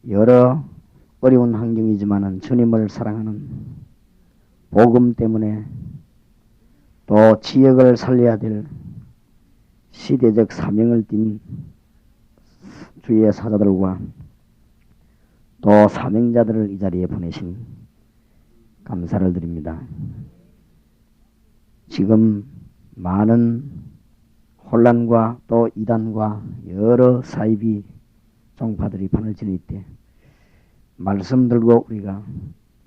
여러 어려운 환경이지만은 주님을 사랑하는 복음 때문에 또 지역을 살려야 될 시대적 사명을 띤 주의 사자들과 또 사명자들을 이 자리에 보내시니 감사를 드립니다. 지금 많은 혼란과 또 이단과 여러 사이비 종파들이 판을 치는 이때 말씀 들고 우리가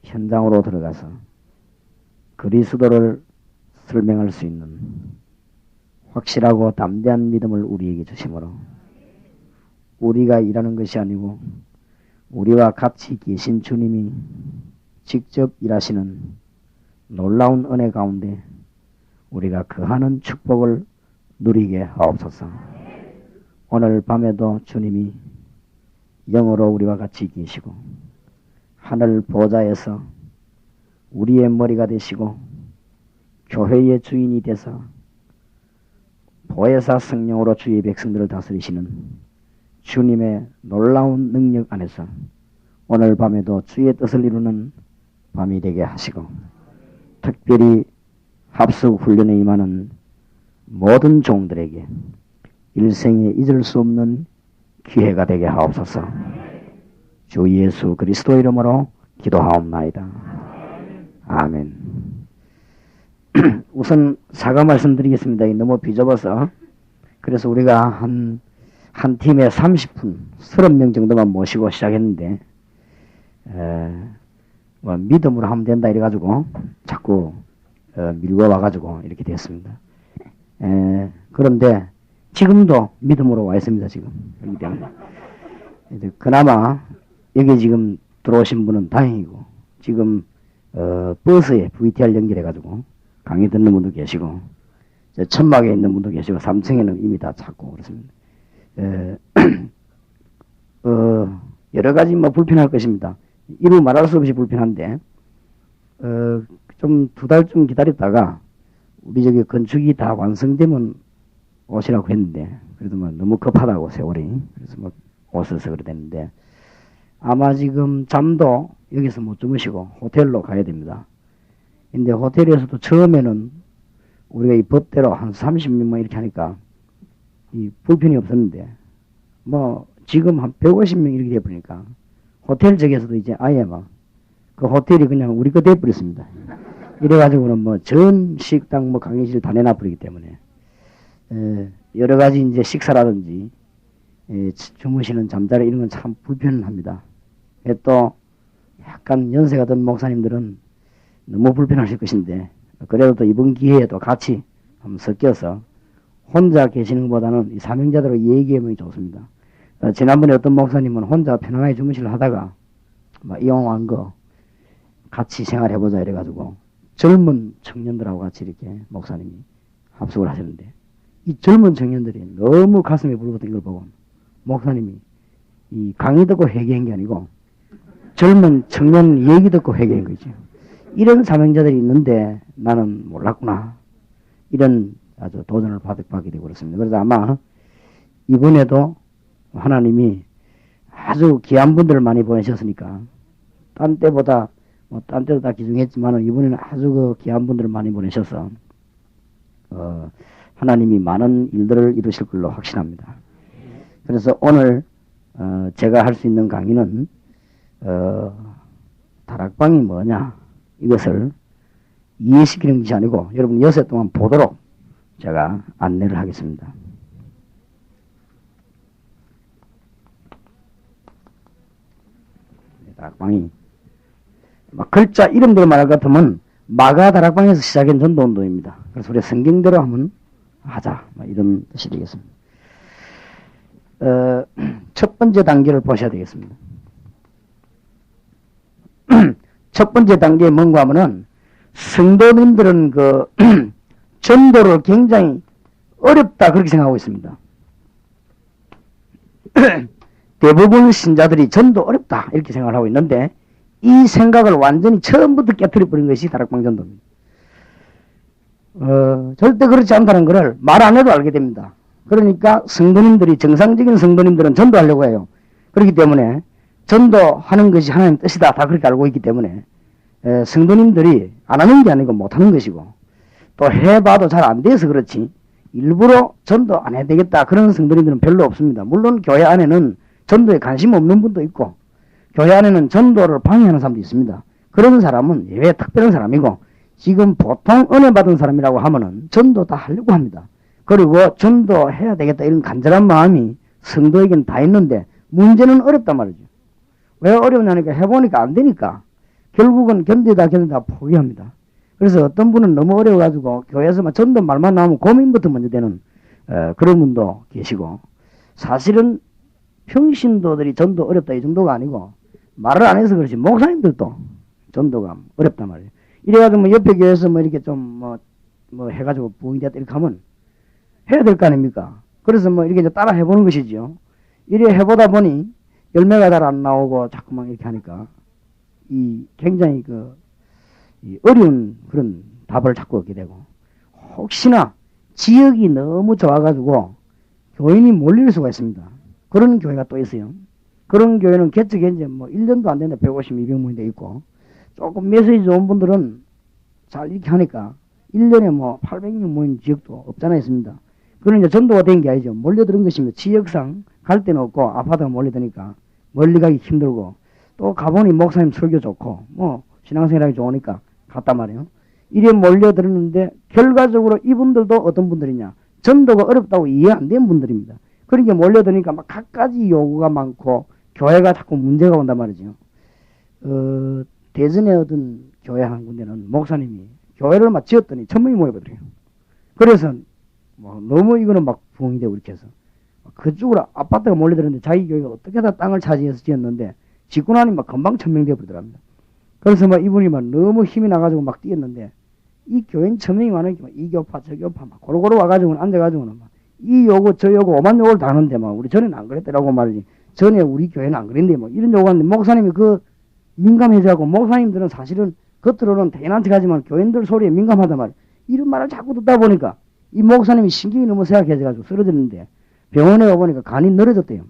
현장으로 들어가서 그리스도를 설명할 수 있는 확실하고 담대한 믿음을 우리에게 주심으로 우리가 일하는 것이 아니고 우리와 같이 계신 주님이 직접 일하시는 놀라운 은혜 가운데 우리가 거하는 축복을 누리게 하옵소서. 오늘 밤에도 주님이 영으로 우리와 같이 계시고 하늘 보좌에서 우리의 머리가 되시고 교회의 주인이 되사 보혜사 성령으로 주의 백성들을 다스리시는 주님의 놀라운 능력 안에서 오늘 밤에도 주의 뜻을 이루는 밤이 되게 하시고 특별히 합숙 훈련에 임하는 모든 종들에게 일생에 잊을 수 없는 기회가 되게 하옵소서. 주 예수 그리스도 이름으로 기도하옵나이다. 아멘. 우선 사과 말씀드리겠습니다. 너무 비좁아서. 그래서 우리가 한 팀에 30분, 30명 정도만 모시고 시작했는데 뭐 믿음으로 하면 된다 이래가지고 자꾸 밀고 와가지고 이렇게 됐습니다. 그런데 지금도 믿음으로 와 있습니다. 지금. 그렇기 때문에 그나마 여기 지금 들어오신 분은 다행이고 지금 버스에 VTR 연결해가지고 강의 듣는 분도 계시고 천막에 있는 분도 계시고 3층에는 이미 다 찾고 그렇습니다. 여러 가지 뭐 불편할 것입니다. 이루 말할 수 없이 불편한데 좀 2달쯤 기다렸다가 우리 저기 건축이 다 완성되면 오시라고 했는데 그래도 뭐 너무 급하다고 세월이 그래서 뭐 오셔서 그래 됐는데 아마 지금 잠도 여기서 못 주무시고 호텔로 가야 됩니다. 근데 호텔에서도 처음에는 우리가 이 법대로 한 30명만 이렇게 하니까 이 불편이 없었는데 뭐 지금 한 150명 이렇게 돼버리니까 호텔 쪽에서도 이제 아예 막 그 호텔이 그냥 우리 거 돼버렸습니다. 이래가지고는 뭐 전 식당 뭐 강의실 다 내놔버리기 때문에 여러 가지 이제 식사라든지 주무시는 잠자리 이런 건 참 불편합니다. 또 약간 연세가 든 목사님들은 너무 불편하실 것인데 그래도 또 이번 기회에도 같이 한번 섞여서 혼자 계시는 것보다는 이 사명자들하고 얘기하면 좋습니다. 지난번에 어떤 목사님은 혼자 편안하게 주무시려 하다가 막 이용한 거 같이 생활해보자 이래가지고 젊은 청년들하고 같이 이렇게 목사님이 합숙을 하셨는데 이 젊은 청년들이 너무 가슴에 불붙은 걸 보고 목사님이 이 강의 듣고 회개한 게 아니고 젊은 청년 얘기 듣고 회개한 거죠. 이런 사명자들이 있는데 나는 몰랐구나. 이런 아주 도전을 받게 되고 그렇습니다. 그래서 아마 이번에도 하나님이 아주 귀한 분들을 많이 보내셨으니까 딴 때보다 뭐 딴 때도 다 기중했지만 이번에는 아주 그 귀한 분들을 많이 보내셔서 하나님이 많은 일들을 이루실 걸로 확신합니다. 그래서 오늘 제가 할 수 있는 강의는 다락방이 뭐냐 이것을 이해시키는 것이 아니고 여러분 여세 동안 보도록 제가 안내를 하겠습니다. 다락방이 막 글자 이름대로 말할 것 같으면 마가 다락방에서 시작한 전도운동입니다. 그래서 우리 성경대로 한번 하자 이런 뜻이 되겠습니다. 첫 번째 단계를 보셔야 되겠습니다. 첫 번째 단계에 뭔가 하면은 성도님들은 그 전도를 굉장히 어렵다 그렇게 생각하고 있습니다. 대부분 신자들이 전도 어렵다 이렇게 생각을 하고 있는데 이 생각을 완전히 처음부터 깨트려버린 것이 다락방 전도입니다. 절대 그렇지 않다는 것을 말 안 해도 알게 됩니다. 그러니까 성도님들이 정상적인 성도님들은 전도하려고 해요. 그렇기 때문에 전도하는 것이 하나님 뜻이다. 다 그렇게 알고 있기 때문에 성도님들이 안 하는 게 아니고 못 하는 것이고 또 해봐도 잘 안 돼서 그렇지 일부러 전도 안 해야 되겠다. 그런 성도님들은 별로 없습니다. 물론 교회 안에는 전도에 관심 없는 분도 있고 교회 안에는 전도를 방해하는 사람도 있습니다. 그런 사람은 예외 특별한 사람이고 지금 보통 은혜 받은 사람이라고 하면은 전도 다 하려고 합니다. 그리고 전도해야 되겠다 이런 간절한 마음이 성도에게는 다 있는데 문제는 어렵단 말이죠. 왜 어려우냐니까 해보니까 안 되니까 결국은 견디다 포기합니다. 그래서 어떤 분은 너무 어려워가지고 교회에서만 전도 말만 나오면 고민부터 먼저 되는 그런 분도 계시고 사실은 평신도들이 전도 어렵다 이 정도가 아니고 말을 안 해서 그렇지 목사님들도 전도가 어렵단 말이에요. 이래가지고 뭐 옆에 교회에서 뭐 이렇게 좀 뭐 해가지고 부흥이 됐다 이렇게 하면 해야 될 거 아닙니까? 그래서 뭐 이렇게 따라 해보는 것이죠. 이래 해보다 보니 열매가 잘 안 나오고 자꾸만 이렇게 하니까 이 굉장히 이 어려운 그런 답을 자꾸 얻게 되고 혹시나 지역이 너무 좋아가지고 교인이 몰릴 수가 있습니다. 그런 교회가 또 있어요. 그런 교회는 개척이 이제 뭐 1년도 안 되는데 150, 200명이 돼 있고 조금 메시지 좋은 분들은 잘 이렇게 하니까 1년에 뭐 800명 모인 지역도 없잖아 있습니다. 그런 이제 전도가 된 게 아니죠. 몰려드는 것입니다. 지역상 갈 데는 없고 아파트가 몰려드니까 멀리 가기 힘들고 또 가보니 목사님 설교 좋고 뭐 신앙생활하기 좋으니까 갔단 말이에요. 이래 몰려들었는데 결과적으로 이분들도 어떤 분들이냐 전도가 어렵다고 이해 안 된 분들입니다. 그러니까 몰려드니까 막 갖가지 요구가 많고 교회가 자꾸 문제가 온단 말이죠. 대전에 어떤 교회 한 군데는 목사님이 교회를 막 지었더니 1000명이 모여버려요. 그래서 뭐 너무 이거는 막 부흥이 되고 이렇게 해서 그쪽으로 아파트가 몰려들었는데 자기 교회가 어떻게 다 땅을 차지해서 지었는데 짓고 나니 막 금방 1000명 되어버리더랍니다. 그래서 막 이분이 막 너무 힘이 나가지고 막 뛰었는데 이 교인 1000명이 많으니까 이 교파 저 교파 막 고루고루 와가지고는 앉아가지고는 막 이 요구 저 요구 오만 요구를 다 하는데 막 우리 전에는 안 그랬더라고 말이지. 전에 우리 교회는 안 그랬는데 뭐 이런 요구하는데 목사님이 민감해져가고 목사님들은 사실은 겉으로는 대인한 척하지만 교인들 소리에 민감하단 말이야. 이런 말을 자꾸 듣다 보니까 이 목사님이 신경이 너무 생각해져가지고 쓰러졌는데 병원에 와보니까 간이 늘어졌대요.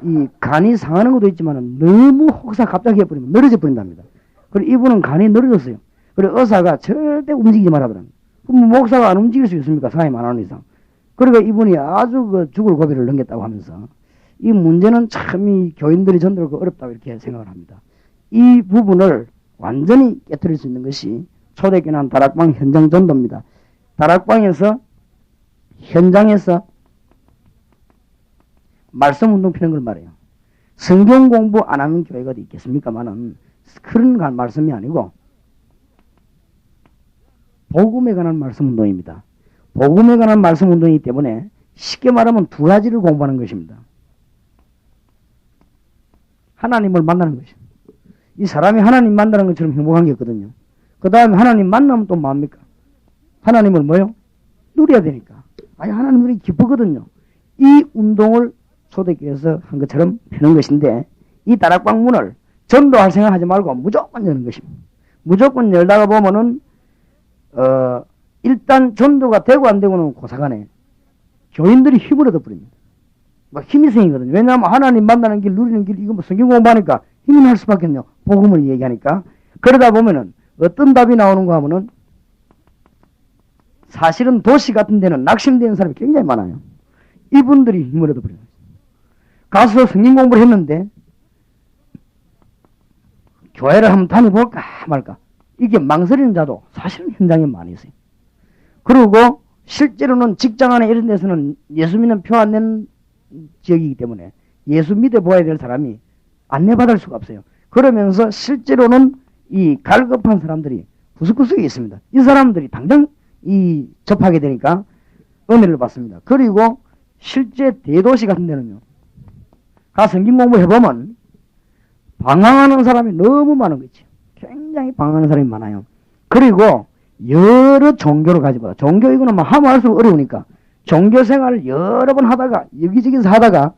이 간이 상하는 것도 있지만 너무 혹사 갑자기 해버리면 늘어져 버린답니다. 그리고 이분은 간이 늘어졌어요. 그리고 의사가 절대 움직이지 말아더랍니다. 그럼 목사가 안 움직일 수 있습니까? 사임 안 하는 이상. 그러니까 이분이 아주 죽을 고비를 넘겼다고 하면서 이 문제는 참 이 교인들이 전도를 어렵다고 이렇게 생각을 합니다. 이 부분을 완전히 깨뜨릴 수 있는 것이 초대교회는 다락방 현장 전도입니다. 다락방에서 현장에서 말씀 운동 피는 걸 말해요. 성경 공부 안 하는 교회가 어디 있겠습니까만은 그런 말씀이 아니고 복음에 관한 말씀 운동입니다. 복음에 관한 말씀 운동이기 때문에 쉽게 말하면 두 가지를 공부하는 것입니다. 하나님을 만나는 것입니다. 이 사람이 하나님 만나는 것처럼 행복한 게 없거든요. 그 다음에 하나님 만나면 또 뭡니까? 하나님을 뭐요? 누려야 되니까. 아니 하나님이 기쁘거든요. 이 운동을 초대교회에서 한 것처럼 펴는 것인데 이 다락방 문을 전도할 생각하지 말고 무조건 여는 것입니다. 무조건 열다가 보면은 일단 전도가 되고 안 되고는 고사간에 교인들이 힘을 얻어버립니다. 막 힘이 생기거든요. 왜냐하면 하나님 만나는 길 누리는 길 이거 뭐 성경 공부하니까 힘이 날 수밖에 없네요. 복음을 얘기하니까. 그러다 보면은 어떤 답이 나오는가 하면은 사실은 도시 같은 데는 낙심되는 사람이 굉장히 많아요. 이분들이 힘을 얻어버려요. 가서 성경 공부를 했는데 교회를 한번 다녀볼까 말까 이게 망설이는 자도 사실은 현장에 많이 있어요. 그리고 실제로는 직장 안에 이런 데서는 예수 믿는 표 안 낸 지역이기 때문에 예수 믿어보아야 될 사람이 안내받을 수가 없어요. 그러면서 실제로는 이 갈급한 사람들이 구석구석에 있습니다. 이 사람들이 당장 접하게 되니까 은혜를 받습니다. 그리고 실제 대도시 같은 데는요. 가서 성경 공부해보면 방황하는 사람이 너무 많은 거죠. 굉장히 방황하는 사람이 많아요. 그리고 여러 종교를 가지고 종교 이거는 뭐 하면 할수록 어려우니까 종교 생활을 여러 번 하다가 여기저기서 하다가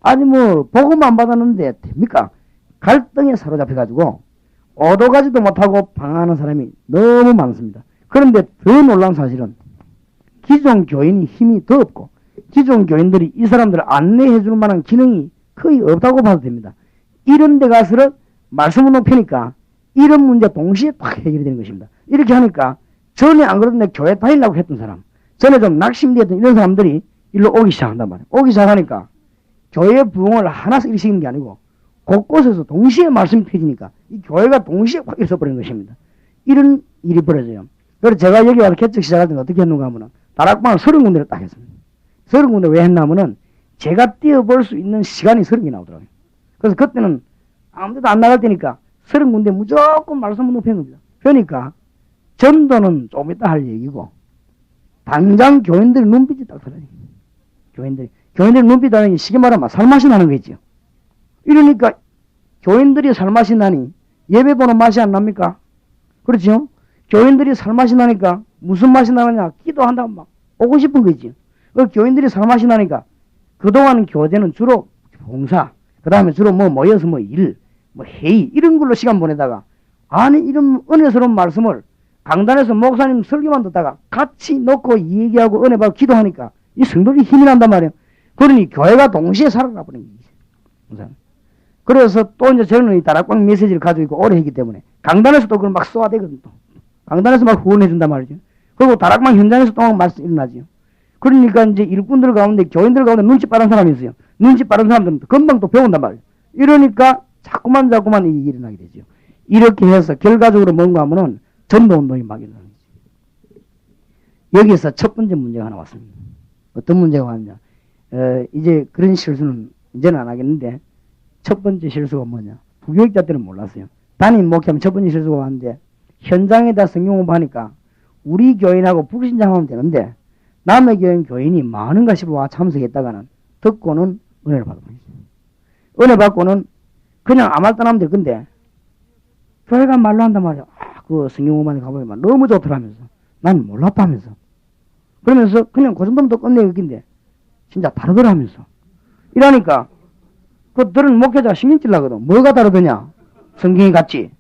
아니 뭐 복음 안 받았는데 됩니까? 갈등에 사로잡혀가지고 오도 가지도 못하고 방황하는 사람이 너무 많습니다. 그런데 더 놀라운 사실은 기존 교인이 힘이 더 없고 기존 교인들이 이 사람들을 안내해 줄 만한 기능이 거의 없다고 봐도 됩니다. 이런 데 가서는 말씀운동 펴니까 이런 문제 동시에 딱 해결이 되는 것입니다. 이렇게 하니까 전에 안 그러던 내 교회 다니려고 했던 사람, 전에 좀 낙심되었던 이런 사람들이 일로 오기 시작한단 말이에요. 오기 시작하니까 교회 부흥을 하나씩 일으키는 게 아니고 곳곳에서 동시에 말씀이 펴지니까 이 교회가 동시에 확 일어서버리는 것입니다. 이런 일이 벌어져요. 그래서 제가 여기 와서 개척 시작할 때는 어떻게 했는가 하면 다락방을 30군데를 딱 했습니다. 30군데 왜 했냐면은 제가 뛰어볼 수 있는 시간이 30개 나오더라고요. 그래서 그때는 아무데도 안 나갈 때니까 30군데 무조건 말씀운동 편 겁니다. 그러니까 전도는 좀 이따 할 얘기고 당장 교인들의 눈빛이 딱 달라요. 교인들의 눈빛이 달라니 쉽게 말하면 살맛이 나는 거죠. 이러니까 교인들이 살맛이 나니 예배 보는 맛이 안 납니까? 그렇죠? 교인들이 살맛이 나니까 무슨 맛이 나느냐? 기도한다고 막 오고 싶은 거지. 그 교인들이 살맛이 나니까 그동안 교제는 주로 봉사, 그 다음에 주로 모여서 일, 회의 이런 걸로 시간 보내다가 아니 이런 은혜스러운 말씀을 강단에서 목사님 설교만 듣다가 같이 놓고 얘기하고 은혜 받고 기도하니까 이 성도들이 힘이 난단 말이에요. 그러니 교회가 동시에 살아가 버린 거지. 그래서 또 이제 저는 이 다락방 메시지를 가지고 있고 오래 했기 때문에 강단에서도 그걸 막 쏘아대거든 또. 강단에서 막 후원해준단 말이죠. 그리고 다락방 현장에서 또 막 말씀 일어나죠. 그러니까 이제 일꾼들 가운데 교인들 가운데 눈치 빠른 사람이 있어요. 눈치 빠른 사람들은 금방 또 배운단 말이에요. 이러니까 자꾸만 이 일이 일어나게 되죠. 이렇게 해서 결과적으로 뭔가 하면은 전도운동이 막 일어나는 거죠. 여기서 첫 번째 문제가 하나 왔습니다. 어떤 문제가 왔냐. 이제 그런 실수는 이제는 안 하겠는데 첫 번째 실수가 뭐냐. 부교육자 때는 몰랐어요. 담임 목회하면 첫 번째 실수가 왔는데 현장에다 성경 공부하니까 우리 교인하고 불신자하면 되는데 남의 교인이 많은가 싶어 와 참석했다가는 듣고는 은혜를 받아버리죠. 은혜 받고는 그냥 아무 말도 안 하면 될 건데 교회가 말로 한단 말이야. 그 성경 공부하는 가보면 너무 좋더라면서 난 몰랐다면서 그러면서 그냥 그 정도면 또 끝내겠긴데 진짜 다르더라면서 이러니까 그들은 목회자가 신경 찔라거든. 뭐가 다르더냐? 성경이 같지?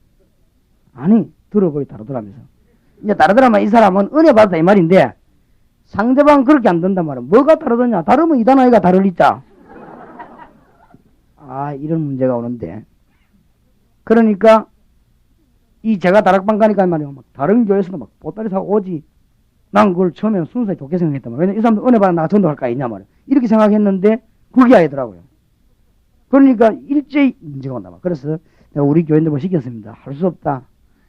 아니 들어보기 다르더라면서 이제 다르더라면 이 사람은 은혜 받았다 이 말인데 상대방 그렇게 안 된단 말이야. 뭐가 다르더냐? 다르면 이단 아이가 다를 있자. 이런 문제가 오는데 그러니까 이 제가 다락방 가니까 말이야 막 다른 교회에서도 막 보따리 사고 오지. 난 그걸 처음에는 순수하게 좋게 생각했단 말이야. 왜냐면 이 사람들 은혜 받아 나가 전도할까 있냐 말이야. 이렇게 생각했는데 그게 아니더라고요. 그러니까 일제히 문제가 온다 말이야. 그래서 내가 우리 교인들 뭐 시켰습니다. 할 수 없다.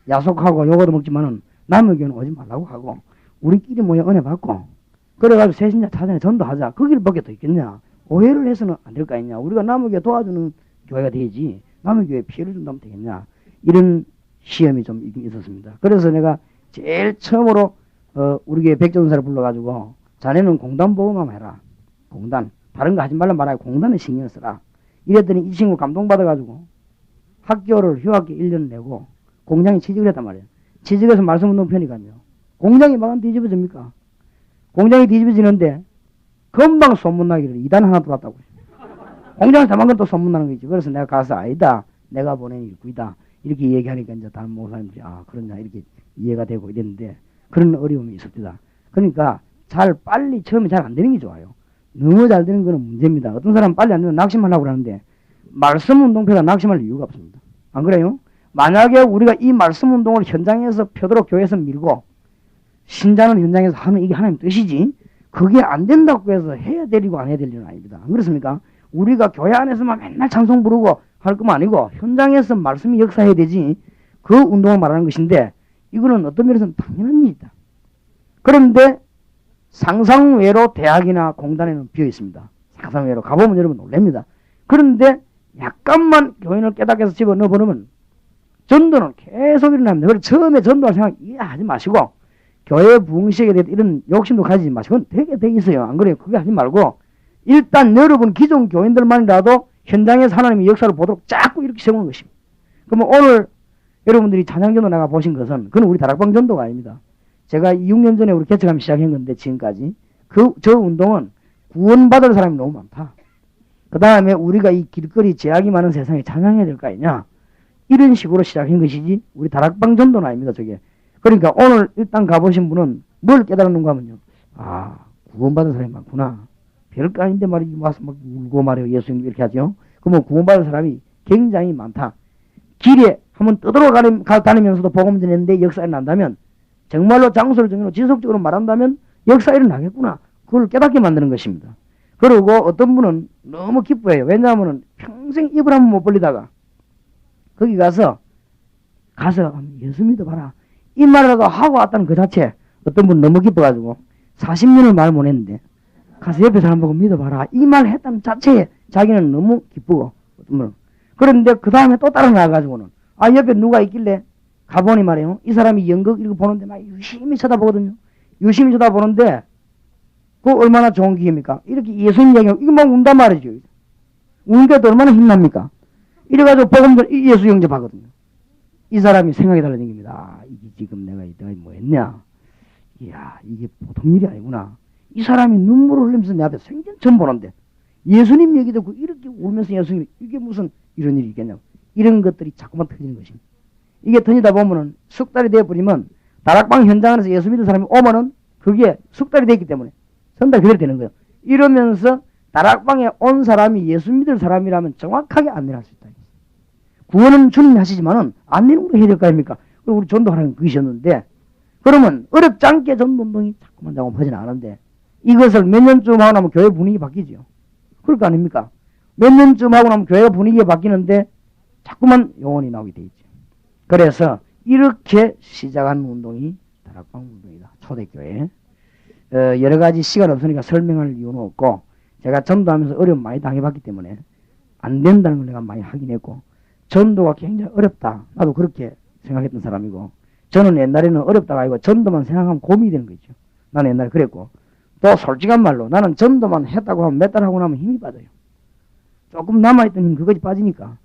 야속하고 요거도 먹지만은 남의 교회는 오지 말라고 하고 우리끼리 모여 은혜 받고 그래가지고 새신자 찾아내 전도하자. 그 길밖에 더 있겠냐. 오해를 해서는 안 될 거 아니냐. 우리가 남의 교회 도와주는 교회가 되지 남의 교회에 피해를 준다면 되겠냐. 이런 시험이 좀 있었습니다. 그래서 내가 제일 처음으로 우리 교회 백전사를 불러가지고 자네는 공단 보험만 해라. 공단. 다른 거 하지 말라 말아요. 공단에 신경 쓰라. 이랬더니 이 친구 감동받아가지고 학교를 휴학기 1년 내고 공장에 취직을 했단 말이에요. 취직해서 말씀운동 편이거든요. 공장이 막 뒤집어집니까? 공장이 뒤집어지는데 금방 소문나기를 이단 하나 들어왔다고. 공장을 다 망건 또 소문나는 거지. 그래서 내가 가서 아니다. 내가 보낸 일꾼이다. 이렇게 얘기하니까 이제 다른 목사님들이 그러냐 이렇게 이해가 되고 이랬는데 그런 어려움이 있었습니다. 그러니까 빨리 처음에 잘 안 되는 게 좋아요. 너무 잘 되는 거는 문제입니다. 어떤 사람은 빨리 안 되면 낙심하려고 하는데 말씀운동표가 낙심할 이유가 없습니다. 안 그래요? 만약에 우리가 이 말씀운동을 현장에서 펴도록 교회에서 밀고 신자는 현장에서 하는 이게 하나님 뜻이지 그게 안 된다고 해서 해야 되리고 안 해야 될 일은 아닙니다. 안 그렇습니까? 우리가 교회 안에서만 맨날 찬송 부르고 할 것만 아니고 현장에서 말씀이 역사해야 되지 그 운동을 말하는 것인데 이거는 어떤 면에서는 당연한 일이다. 그런데 상상외로 대학이나 공단에는 비어 있습니다. 상상외로 가보면 여러분 놀랍니다. 그런데 약간만 교인을 깨닫게 해서 집어넣어 보면 전도는 계속 일어납니다. 그래서 처음에 전도할 생각 이해하지 마시고 교회 부흥식에 대해 이런 욕심도 가지지 마시고 그건 되게 있어요. 안 그래요? 그게 하지 말고 일단 여러분 기존 교인들만이라도 현장에서 하나님의 역사를 보도록 자꾸 이렇게 세우는 것입니다. 그러면 오늘 여러분들이 찬양전도 나가 보신 것은 그건 우리 다락방 전도가 아닙니다. 제가 6년 전에 우리 개척하면 시작한 건데 지금까지 저 운동은 구원받을 사람이 너무 많다. 그 다음에 우리가 이 길거리 제약이 많은 세상에 찬양해야 될 거 아니냐. 이런 식으로 시작한 것이지 우리 다락방 전도는 아닙니다. 저게. 그러니까 오늘 일단 가보신 분은 뭘 깨달았는가 하면요. 구원받은 사람이 많구나. 별거 아닌데 말이지 와서 막 울고 말이요. 예수님 이렇게 하죠. 그러면 구원받은 사람이 굉장히 많다. 길에 한번 떠들어다니면서도 복음 전했는데 역사가 난다면 정말로 장소를 정해놓고 지속적으로 말한다면 역사가 일어나겠구나. 그걸 깨닫게 만드는 것입니다. 그리고 어떤 분은 너무 기뻐해요. 왜냐하면 평생 입을 한번 못 벌리다가 거기 가서 예수 믿어봐라. 이 말이라도 하고 왔다는 그 자체 어떤 분 너무 기뻐가지고 40년을 말 못했는데 가서 옆에 사람 보고 믿어봐라. 이 말 했다는 자체에 자기는 너무 기쁘고 어떤 분은 그런데 그 다음에 또 따라 나가가지고는 옆에 누가 있길래 가보니 말이에요. 이 사람이 연극 이렇게 보는데 막 유심히 쳐다보거든요. 유심히 쳐다보는데 그 얼마나 좋은 기회입니까? 이렇게 예수님 얘기하고 이거 막 운단 말이죠. 우는데도 얼마나 힘납니까? 이래가지고 복음 예수 영접하거든요. 이 사람이 생각이 달라진 겁니다. 이게 지금 내가 뭐 했냐? 이야, 이게 보통 일이 아니구나. 이 사람이 눈물을 흘리면서 내 앞에 생전 처음 보는데 예수님 얘기 듣고 이렇게 울면서 예수님 이게 무슨 이런 일이 있겠냐고. 이런 것들이 자꾸만 터지는 것입니다. 이게 터지다 보면은 숙달이 되어버리면 다락방 현장에서 예수 믿는 사람이 오면은 그게 숙달이 되기 때문에 전달 그대로 되는 거예요. 이러면서 다락방에 온 사람이 예수 믿을 사람이라면 정확하게 안내를 할 수 있다. 구원은 주님이 하시지만은 안내는 우리가 해야 될 거 아닙니까? 그리고 우리 전도하는 그것이었는데 그러면 어렵지 않게 전도운동이 자꾸만 퍼져나가는데 이것을 몇 년쯤 하고 나면 교회 분위기 바뀌죠. 그럴 거 아닙니까? 몇 년쯤 하고 나면 교회 분위기가 바뀌는데 자꾸만 영혼이 나오게 돼 있죠. 그래서 이렇게 시작한 운동이 다락방 운동이다. 초대교회. 여러 가지 시간 없으니까 설명할 이유는 없고 제가 전도하면서 어려움 많이 당해봤기 때문에 안 된다는 걸 내가 많이 확인했고 전도가 굉장히 어렵다. 나도 그렇게 생각했던 사람이고 저는 옛날에는 어렵다가 아니고 전도만 생각하면 고민이 되는 거죠. 나는 옛날에 그랬고 또 솔직한 말로 나는 전도만 했다고 하면 몇 달 하고 나면 힘이 빠져요. 조금 남아있던 힘 그것이 빠지니까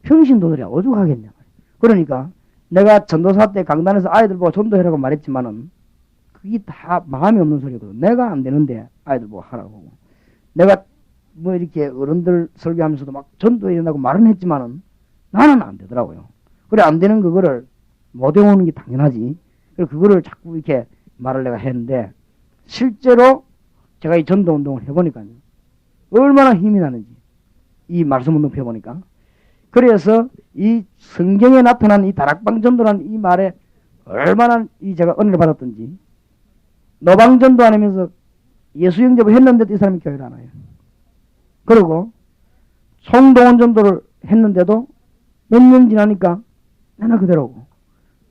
평신도들이 오죽하겠냐. 그러니까 내가 전도사 때 강단에서 아이들 보고 전도해라고 말했지만은 그게 다 마음이 없는 소리거든. 내가 안 되는데 아이들 보고 하라고 하고 내가 뭐 이렇게 어른들 설교하면서도 막 전도해야 된다고 말은 했지만은 나는 안 되더라고요. 그래 안 되는 그거를 못 외우는 게 당연하지. 그래서 그거를 자꾸 이렇게 말을 내가 했는데 실제로 제가 이 전도 운동을 해보니까요. 얼마나 힘이 나는지 이 말씀 운동 펴보니까 그래서 이 성경에 나타난 이 다락방 전도라는 이 말에 얼마나 이 제가 은혜를 받았던지 노방 전도 안 하면서 예수 영접을 했는데도 이 사람이 교회를 안 와요. 그리고 송동원 전도를 했는데도 몇 년 지나니까 하나 그대로고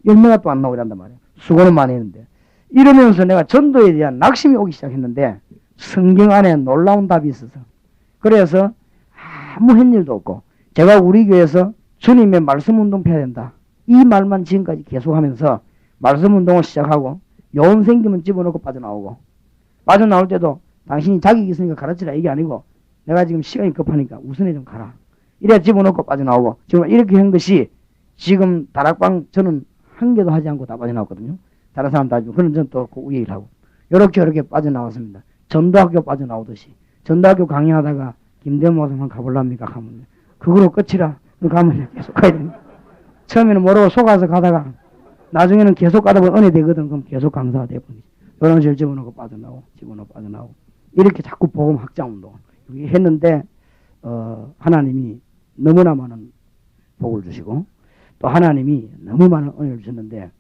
열매가 또 안 나오란단 말이에요. 수고는 많이 했는데 이러면서 내가 전도에 대한 낙심이 오기 시작했는데 성경 안에 놀라운 답이 있어서 그래서 아무 한 일도 없고 제가 우리 교회에서 주님의 말씀 운동 펴야 된다. 이 말만 지금까지 계속하면서 말씀 운동을 시작하고 요원 생기면 집어넣고 빠져나오고 빠져나올 때도 당신이 자격이 있으니까 가르치라 이게 아니고 내가 지금 시간이 급하니까 우선에 좀 가라. 이래 집어넣고 빠져나오고 지금 이렇게 한 것이 지금 다락방 저는 한 개도 하지 않고 다 빠져나왔거든요. 다른 사람 다 하지만 그런 전 또 그 위에 일하고 이렇게 빠져나왔습니다. 전도학교 빠져나오듯이 전도학교 강의하다가 김대모 선생 가볼랍니까? 하면 그거로 끝이라 가면 계속 가야 됩니다. 처음에는 모르고 속아서 가다가 나중에는 계속 가다 보면 은혜 되거든. 그럼 계속 강사가 되버리지. 이런 식으로 집어넣고 빠져나오고 집어넣고 빠져나오고 이렇게 자꾸 복음 확장 운동 했는데 하나님이 너무나 많은 복을 주시고 또 하나님이 너무 많은 은혜를 주셨는데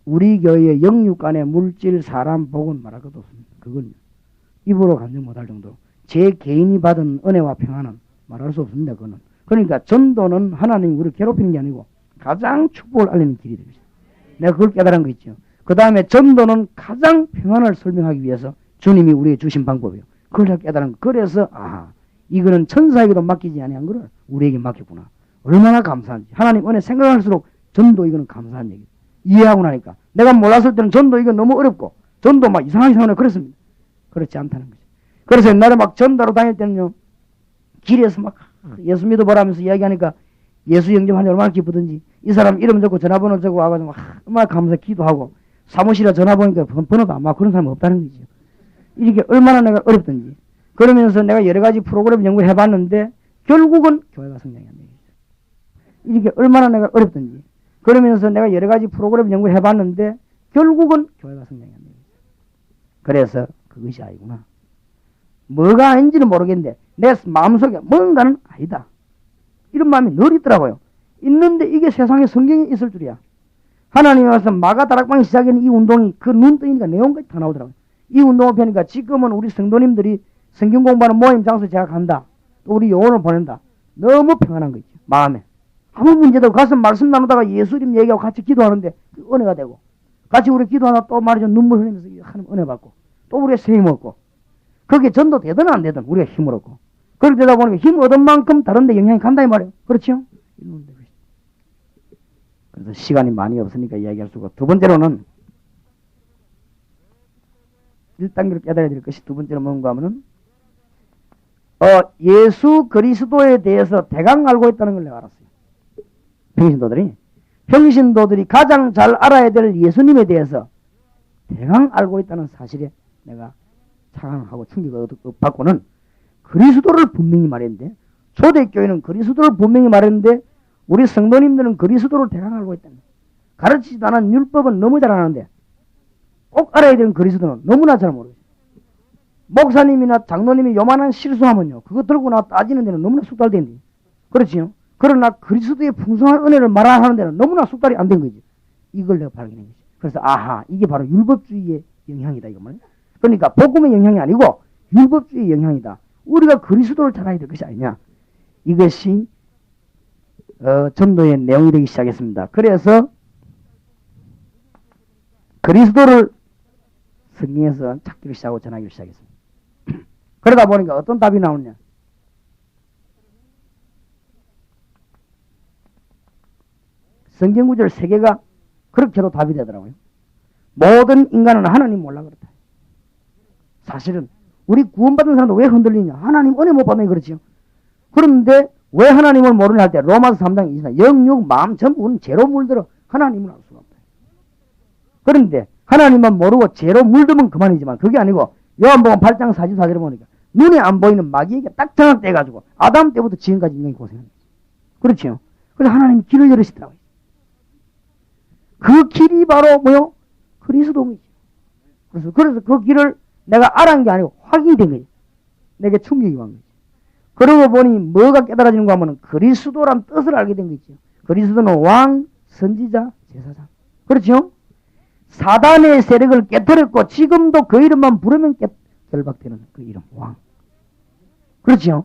우리 교회의 영육간의 물질 사람 복은 말할 것도 없습니다. 그건 입으로 감정 못할 정도로 제 개인이 받은 은혜와 평안은 말할 수 없습니다. 그거는 그러니까 전도는 하나님이 우리를 괴롭히는 게 아니고 가장 축복을 알리는 길이 됩니다. 내가 그걸 깨달은 거 있죠. 그 다음에 전도는 가장 평안을 설명하기 위해서 주님이 우리에게 주신 방법이에요. 그걸 내가 깨달은 거. 그래서 이거는 천사에게도 맡기지 아니한 거를 우리에게 맡겼구나. 얼마나 감사한지. 하나님 은혜 생각할수록 전도 이거는 감사한 얘기. 이해하고 나니까 내가 몰랐을 때는 전도 이거 너무 어렵고 전도 막 이상하게 생각하고 그랬습니다. 그렇지 않다는 거죠. 그래서 옛날에 막 전도로 다닐 때는요 길에서 막 예수 믿어보라면서 이야기하니까 예수 영접하니 얼마나 기쁘든지 이 사람 이름 적고 전화번호 적고 와가지고 얼마나 감사 기도하고 사무실에 전화 보니까 번호도 안 맞고 그런 사람이 없다는 거죠. 이렇게 얼마나 내가 어렵든지 그러면서 내가 여러 가지 프로그램 연구를 해봤는데 결국은 교회가 성장이 안 되겠죠. 이렇게 얼마나 내가 어렵든지 그러면서 내가 여러 가지 프로그램 연구를 해봤는데 결국은 교회가 성장이 안 되겠죠. 그래서 그것이 아니구나. 뭐가 아닌지는 모르겠는데 내 마음속에 뭔가는 아니다. 이런 마음이 늘 있더라고요. 있는데 이게 세상에 성경에 있을 줄이야. 하나님이 와서 마가다락방 시작하는 이 운동이 그 눈 뜨니까 내용까지 다 나오더라고요. 이 운동을 펴니까 지금은 우리 성도님들이 성경 공부하는 모임 장소 제가 간다. 또 우리 요원을 보낸다. 너무 평안한 거 있죠. 마음에. 아무 문제도 없고 가서 말씀 나누다가 예수 이름 얘기하고 같이 기도하는데 그 은혜가 되고 같이 우리 기도하다 또 말이죠. 눈물 흘리면서 하나님 은혜 받고 또 우리가 세임 얻고 그게 전도 되든 안 되든 우리가 힘을 얻고 그렇게 되다 보니까 힘 얻은 만큼 다른 데 영향이 간다 이 말이에요. 그렇죠? 그래서 시간이 많이 없으니까 이야기할 수가. 두 번째로는 1단계로 깨달아야 될 것이 두 번째로 뭔가 하면은 예수 그리스도에 대해서 대강 알고 있다는 걸 내가 알았어요. 평신도들이 가장 잘 알아야 될 예수님에 대해서 대강 알고 있다는 사실에 내가 착안하고 충격을 받고는 그리스도를 분명히 말했는데 초대교회는 그리스도를 분명히 말했는데 우리 성도님들은 그리스도를 대강 알고 있다는 거예요. 가르치지도 않은 율법은 너무 잘 아는데 꼭 알아야 되는 그리스도는 너무나 잘 모르죠. 목사님이나 장로님이 요만한 실수하면요. 그거 들고 나와 따지는 데는 너무나 숙달된대. 그렇지요. 그러나 그리스도의 풍성한 은혜를 말하는 데는 너무나 숙달이 안 된 거지. 이걸 내가 발견한 거지. 그래서 아하 이게 바로 율법주의의 영향이다 이거 말이야. 그러니까 복음의 영향이 아니고 율법주의의 영향이다. 우리가 그리스도를 잘 알아야 될 것이 아니냐. 이것이 전도의 내용이 되기 시작했습니다. 그래서 그리스도를 성경에서 찾기를 시작하고 전하기를 시작했습니다. 그러다 보니까 어떤 답이 나오느냐. 성경 구절 3개가 그렇게도 답이 되더라고요. 모든 인간은 하나님 몰라 그렇다. 사실은 우리 구원받은 사람도 왜 흔들리냐. 하나님 은혜 못 받는 게 그렇지요. 그런데 왜 하나님을 모르냐 할 때 로마서 3장 24 영육 마음 전부 우리는 죄로 물들어 하나님을 알 수가 없다. 그런데 하나님만 모르고 죄로 물들면 그만이지만 그게 아니고 요한복음 8장 44절에 보니까 눈에 안 보이는 마귀에게 딱 장악돼가지고 아담 때부터 지금까지 인간이 고생합니다. 그렇죠. 그래서 하나님이 길을 열으시더라고요. 그 길이 바로 뭐요? 그리스도이죠. 그래서 그 길을 내가 알아낸 게 아니고 확인이 된 거죠. 내게 충격이 온 거죠. 그러고 보니 뭐가 깨달아지는가 하면 그리스도란 뜻을 알게 된 거죠. 그리스도는 왕, 선지자, 제사장. 그렇죠? 사단의 세력을 깨뜨렸고 지금도 그 이름만 부르면 결박되는 그 이름 왕. 그렇죠?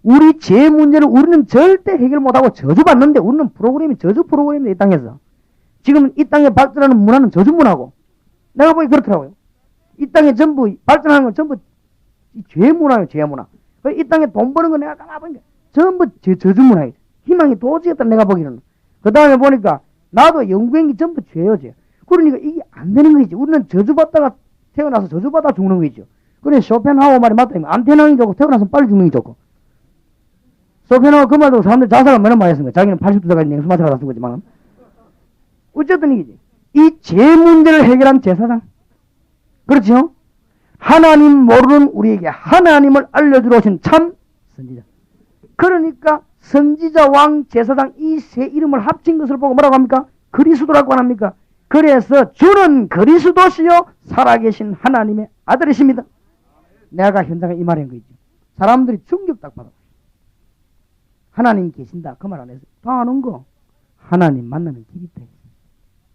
우리 죄 문제를 우리는 절대 해결 못하고 저주받는데 우리는 프로그램이 저주 프로그램이 이 땅에서 지금 이 땅에 발전하는 문화는 저주 문화고 내가 보기 그렇더라고요. 이 땅에 전부 발전하는 건 전부 죄 문화예요. 죄 문화. 이 땅에 돈 버는 거 내가 가만 보니까 전부 저주 문화예요. 희망이 도저히 없다 내가 보기로는. 그 다음에 보니까 나도 영구행기 전부 죄요. 죄. 그러니까 이게 안 되는 거지. 우리는 저주받다가 태어나서 저주받아 죽는 거죠. 그래 쇼펜하우어 말이 맞다. 안 태어나는 게 좋고 태어나서 빨리 죽는 게 좋고. 쇼펜하우어 그 말도 사람들 자살을 몇 년 많이 했습니다. 자기는 80도까지 냉수마찰을 쓴 거지만 어쨌든 이게 이 죄 문제를 해결한 제사장. 그렇죠? 하나님 모르는 우리에게 하나님을 알려주러 오신 참 선지자. 그러니까 선지자, 왕, 제사장 이 세 이름을 합친 것을 보고 뭐라고 합니까? 그리스도라고 합니까? 그래서 주는 그리스도시요 살아계신 하나님의 아들이십니다. 내가 현장에 이 말인 거죠. 사람들이 충격 딱 받아. 하나님 계신다 그 말 안 해서 다 아는 거. 하나님 만나는 길이 있다.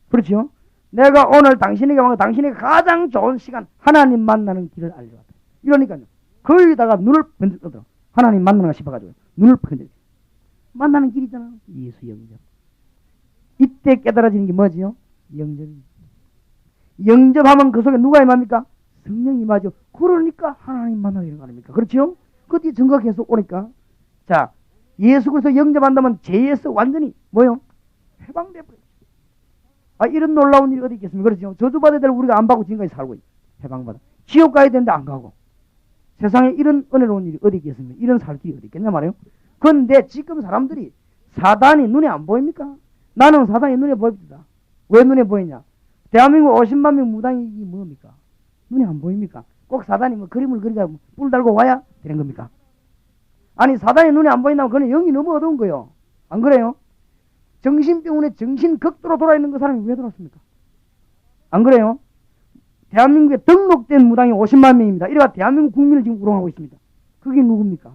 그렇죠? 내가 오늘 당신에게 와서 당신에게 가장 좋은 시간 하나님 만나는 길을 알려왔다. 이러니까요. 거기다가 눈을 번쩍 떠들어. 하나님 만나는 거 싶어가지고 눈을 번쩍. 만나는 길이잖아. 예수 영접. 이때 깨달아지는 게 뭐지요? 영접입니다. 영접하면 그 속에 누가 임합니까? 성령이 임하죠. 그러니까 하나님 만나는 거 아닙니까? 그렇죠? 그 뒤 증거 계속 오니까. 자, 예수 그리스도 영접한다면 죄에서 완전히 뭐요? 해방돼 버려요. 아, 이런 놀라운 일이 어디 있겠습니까? 그렇죠? 저주받아야 될 우리가 안 받고 지금까지 살고 있어요. 해방받아. 지옥 가야 되는데 안 가고. 세상에 이런 은혜로운 일이 어디 있겠습니까? 이런 살 길이 어디 있겠냐 말이에요. 그런데 지금 사람들이 사단이 눈에 안 보입니까? 나는 사단이 눈에 보입니다. 왜 눈에 보이냐? 대한민국 50만 명 무당이 뭡니까? 눈에 안 보입니까? 꼭 사단이 뭐 그림을 그리가 뿔 달고 와야 되는 겁니까? 아니 사단이 눈에 안 보인다면 그는 영이 너무 어두운 거예요. 안 그래요? 정신병원에 정신 극도로 돌아있는 그 사람이 왜 돌았습니까? 안 그래요? 대한민국에 등록된 무당이 50만 명입니다. 이래가 대한민국 국민을 지금 우롱하고 있습니다. 그게 누굽니까?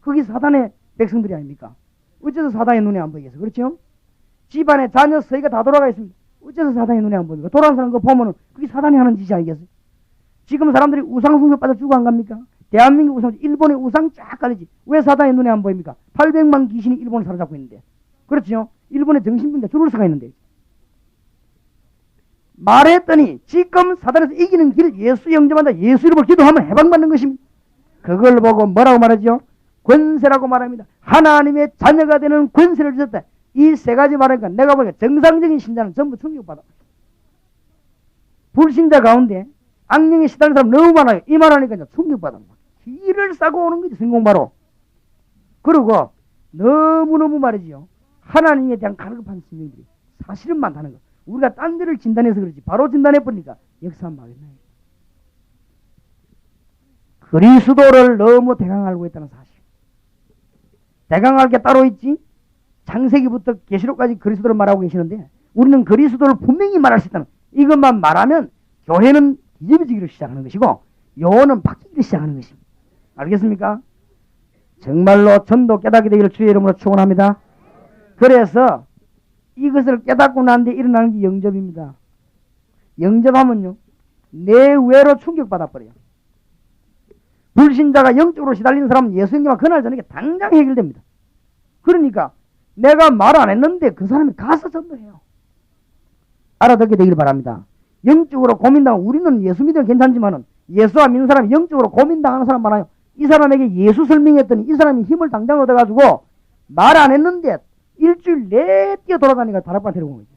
그게 사단의 백성들이 아닙니까? 어째서 사단의 눈에 안 보이겠어? 그렇죠? 집안에 자녀 서희가 다 돌아가 있습니다. 어째서 사단의 눈에 안 보입니까? 돌아간 사람 그거 보면은 그게 사단이 하는 짓이 아니겠어요? 지금 사람들이 우상 숭배 빠져 죽어 안 갑니까? 대한민국 우상, 일본의 우상 쫙 가리지. 왜 사단의 눈에 안 보입니까? 800만 귀신이 일본을 사로잡고 있는데. 그렇죠? 일본의 정신병자 줄을 서가 있는데. 말했더니 지금 사단에서 이기는 길 예수 영접한다. 예수 이름으로 기도하면 해방받는 것입니다. 그걸 보고 뭐라고 말하죠? 권세라고 말합니다. 하나님의 자녀가 되는 권세를 주셨다. 이 세 가지 말하니까 내가 보니까 정상적인 신자는 전부 충격받아. 불신자 가운데 악령에 시달린 사람 너무 많아요. 이 말하니까 이제 충격받아. 길을 싸고 오는 거지, 성공바로. 그리고 너무너무 말이지요. 하나님에 대한 갈급한 심령들이 사실은 많다는 거. 우리가 딴 데를 진단해서 그렇지. 바로 진단해보니까 역사는 망했나요? 그리스도를 너무 대강 알고 있다는 사실. 대강 알게 따로 있지. 창세기부터 계시록까지 그리스도를 말하고 계시는데 우리는 그리스도를 분명히 말할 수 있다는 이것만 말하면 교회는 뒤집어지기를 시작하는 것이고 영혼은 바뀌기를 시작하는 것입니다. 알겠습니까? 정말로 전도 깨닫게 되기를 주의 이름으로 축원합니다. 그래서 이것을 깨닫고 난 뒤에 일어나는 게 영접입니다. 영접하면요 내외로 충격받아 버려요. 불신자가 영적으로 시달리는 사람은 예수 영접하면 그날 저녁에 당장 해결됩니다. 그러니까 내가 말 안 했는데 그 사람이 가서 전도해요. 알아듣게 되길 바랍니다. 영적으로 고민당하고 우리는 예수 믿으면 괜찮지만은 예수 안 믿는 사람이 영적으로 고민당하는 사람 많아요. 이 사람에게 예수 설명했더니 이 사람이 힘을 당장 얻어가지고 말 안 했는데 일주일 내에 뛰어 돌아다니까 다락방 데리고 온 거죠.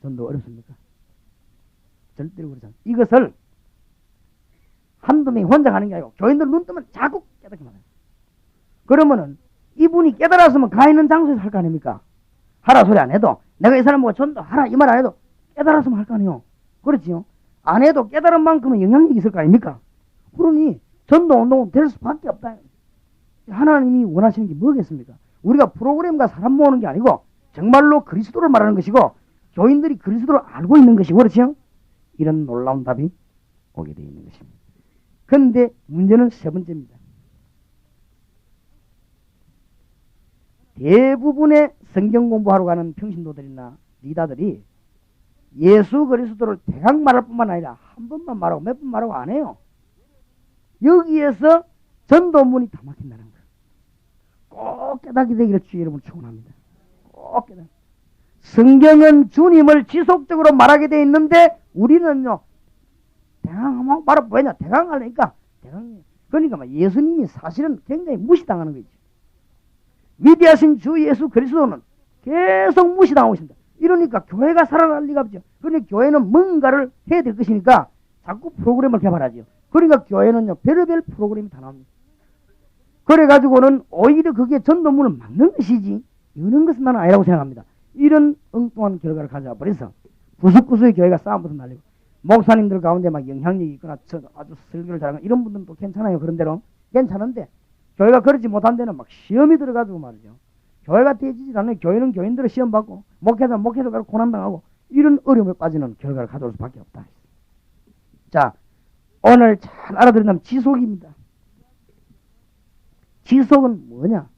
전도 어렵습니까? 절대로 그렇지 않아요. 이것을 한두 명이 혼자 가는 게 아니고 교인들 눈 뜨면 자꾸 깨닫게 말해요. 그러면은 이분이 깨달았으면 가 있는 장소에서 할 거 아닙니까? 하라 소리 안 해도 내가 이 사람 보고 전도하라 이 말 안 해도 깨달았으면 할 거 아니에요. 그렇지요? 안 해도 깨달은 만큼은 영향력이 있을 거 아닙니까? 그러니 전도 운동은 될 수밖에 없다. 하나님이 원하시는 게 뭐겠습니까? 우리가 프로그램과 사람 모으는 게 아니고 정말로 그리스도를 말하는 것이고 교인들이 그리스도를 알고 있는 것이고 그렇지요? 이런 놀라운 답이 오게 되어 있는 것입니다. 그런데 문제는 세 번째입니다. 대부분의 성경 공부하러 가는 평신도들이나 리더들이 예수 그리스도를 대강 말할 뿐만 아니라 한 번만 말하고 몇 번 말하고 안 해요. 여기에서 전도문이 다 막힌다는 거예요. 꼭 깨닫게 되기를 주의 이름으로 축원합니다. 꼭 깨닫. 성경은 주님을 지속적으로 말하게 돼 있는데 우리는요 대강 말아 왜냐 대강 하려니까 대강 그러니까 예수님이 사실은 굉장히 무시당하는 거죠. 위대하신 주 예수 그리스도는 계속 무시당하고 있습니다. 이러니까 교회가 살아날 리가 없죠. 그러니까 교회는 뭔가를 해야 될 것이니까 자꾸 프로그램을 개발하죠. 그러니까 교회는요 별의별 프로그램이 다 나옵니다. 그래가지고는 오히려 그게 전도문을 막는 것이지 이런 것은 나는 아니라고 생각합니다. 이런 엉뚱한 결과를 가져와 버려서 구석구석의 교회가 싸움부터 날리고 목사님들 가운데 막 영향력이 있거나 아주 설교를 잘하는 이런 분들은 또 괜찮아요. 그런 대로 괜찮은데 교회가 그러지 못한 데는 막 시험이 들어가지고 말이죠. 교회가 되지지 않아요. 교회는 교인들을 시험 받고 목회자는 목회자가 고난당하고 이런 어려움에 빠지는 결과를 가져올 수밖에 없다. 자, 오늘 잘 알아들은다면 지속입니다. 지속은 뭐냐?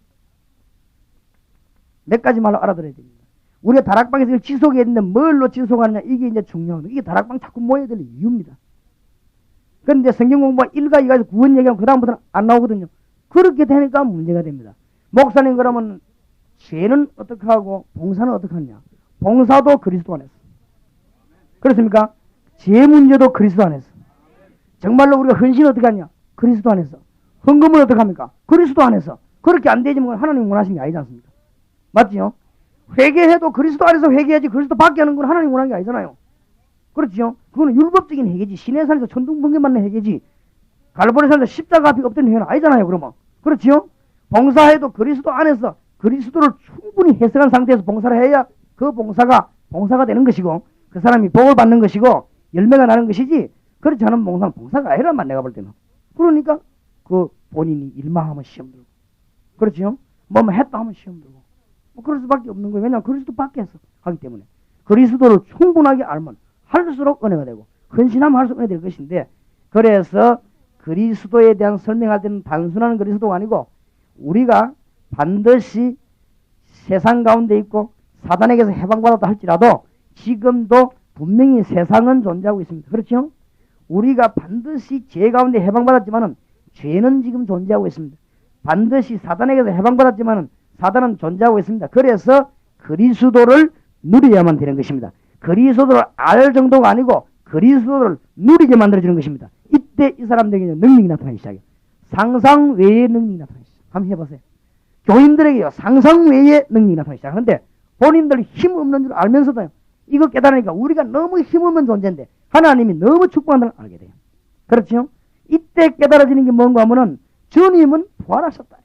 몇 가지 말로 알아들어야 됩니다. 우리가 다락방에서 지속해야 되는데 뭘로 지속하느냐 이게 이제 중요한 거예요. 이게 다락방 자꾸 모여야 될 이유입니다. 그런데 성경 공부가 1과 2가지고 구원 얘기하면 그 다음부터는 안 나오거든요. 그렇게 되니까 문제가 됩니다. 목사님 그러면 죄는 어떻게 하고 봉사는 어떻게 하느냐? 봉사도 그리스도 안에서. 그렇습니까? 죄 문제도 그리스도 안에서. 정말로 우리가 헌신은 어떻게 하냐? 그리스도 안에서. 헌금은 어떻게 합니까? 그리스도 안에서. 그렇게 안 되지만 하나님 원하시는 게 아니지 않습니까? 맞지요? 회개해도 그리스도 안에서 회개하지 그리스도 밖에 하는 건 하나님 원하는 게 아니잖아요. 그렇죠? 그거는 율법적인 회개지. 시내산에서 천둥번개 맞는 회개지. 갈보리산에서 십자가 앞에 엎드린 회개는 아니잖아요. 그러면. 그렇지요? 봉사해도 그리스도 안에서 그리스도를 충분히 해석한 상태에서 봉사를 해야 그 봉사가 되는 것이고 그 사람이 복을 받는 것이고 열매가 나는 것이지 그렇지 않은 봉사는 봉사가 아니란만 내가 볼 때는. 그러니까 그 본인이 일만 하면 시험 들고 그렇지요? 뭐뭐 했다 하면 시험 들고 뭐 그럴 수밖에 없는 거예요. 왜냐하면 그리스도 밖에서 하기 때문에 그리스도를 충분하게 알면 할수록 은혜가 되고 헌신하면 할수록 은혜가 될 것인데 그래서 그리스도에 대한 설명할 때는 단순한 그리스도가 아니고 우리가 반드시 세상 가운데 있고 사단에게서 해방받았다 할지라도 지금도 분명히 세상은 존재하고 있습니다. 그렇죠? 우리가 반드시 죄 가운데 해방받았지만은 죄는 지금 존재하고 있습니다. 반드시 사단에게서 해방받았지만은 사단은 존재하고 있습니다. 그래서 그리스도를 누려야만 되는 것입니다. 그리스도를 알 정도가 아니고 그리스도를 누리게 만들어주는 것입니다. 이때 이 사람들에게 능력이 나타나기 시작해요. 상상 외의 능력이 나타나기 시작해요. 한번 해보세요. 교인들에게요, 상상 외의 능력이 나타나기 시작하는데 본인들 힘없는 줄 알면서도 이거 깨달으니까 우리가 너무 힘없는 존재인데 하나님이 너무 축복한다는 걸 알게 돼요. 그렇죠? 이때 깨달아지는 게 뭔가 하면은 주님은 부활하셨다.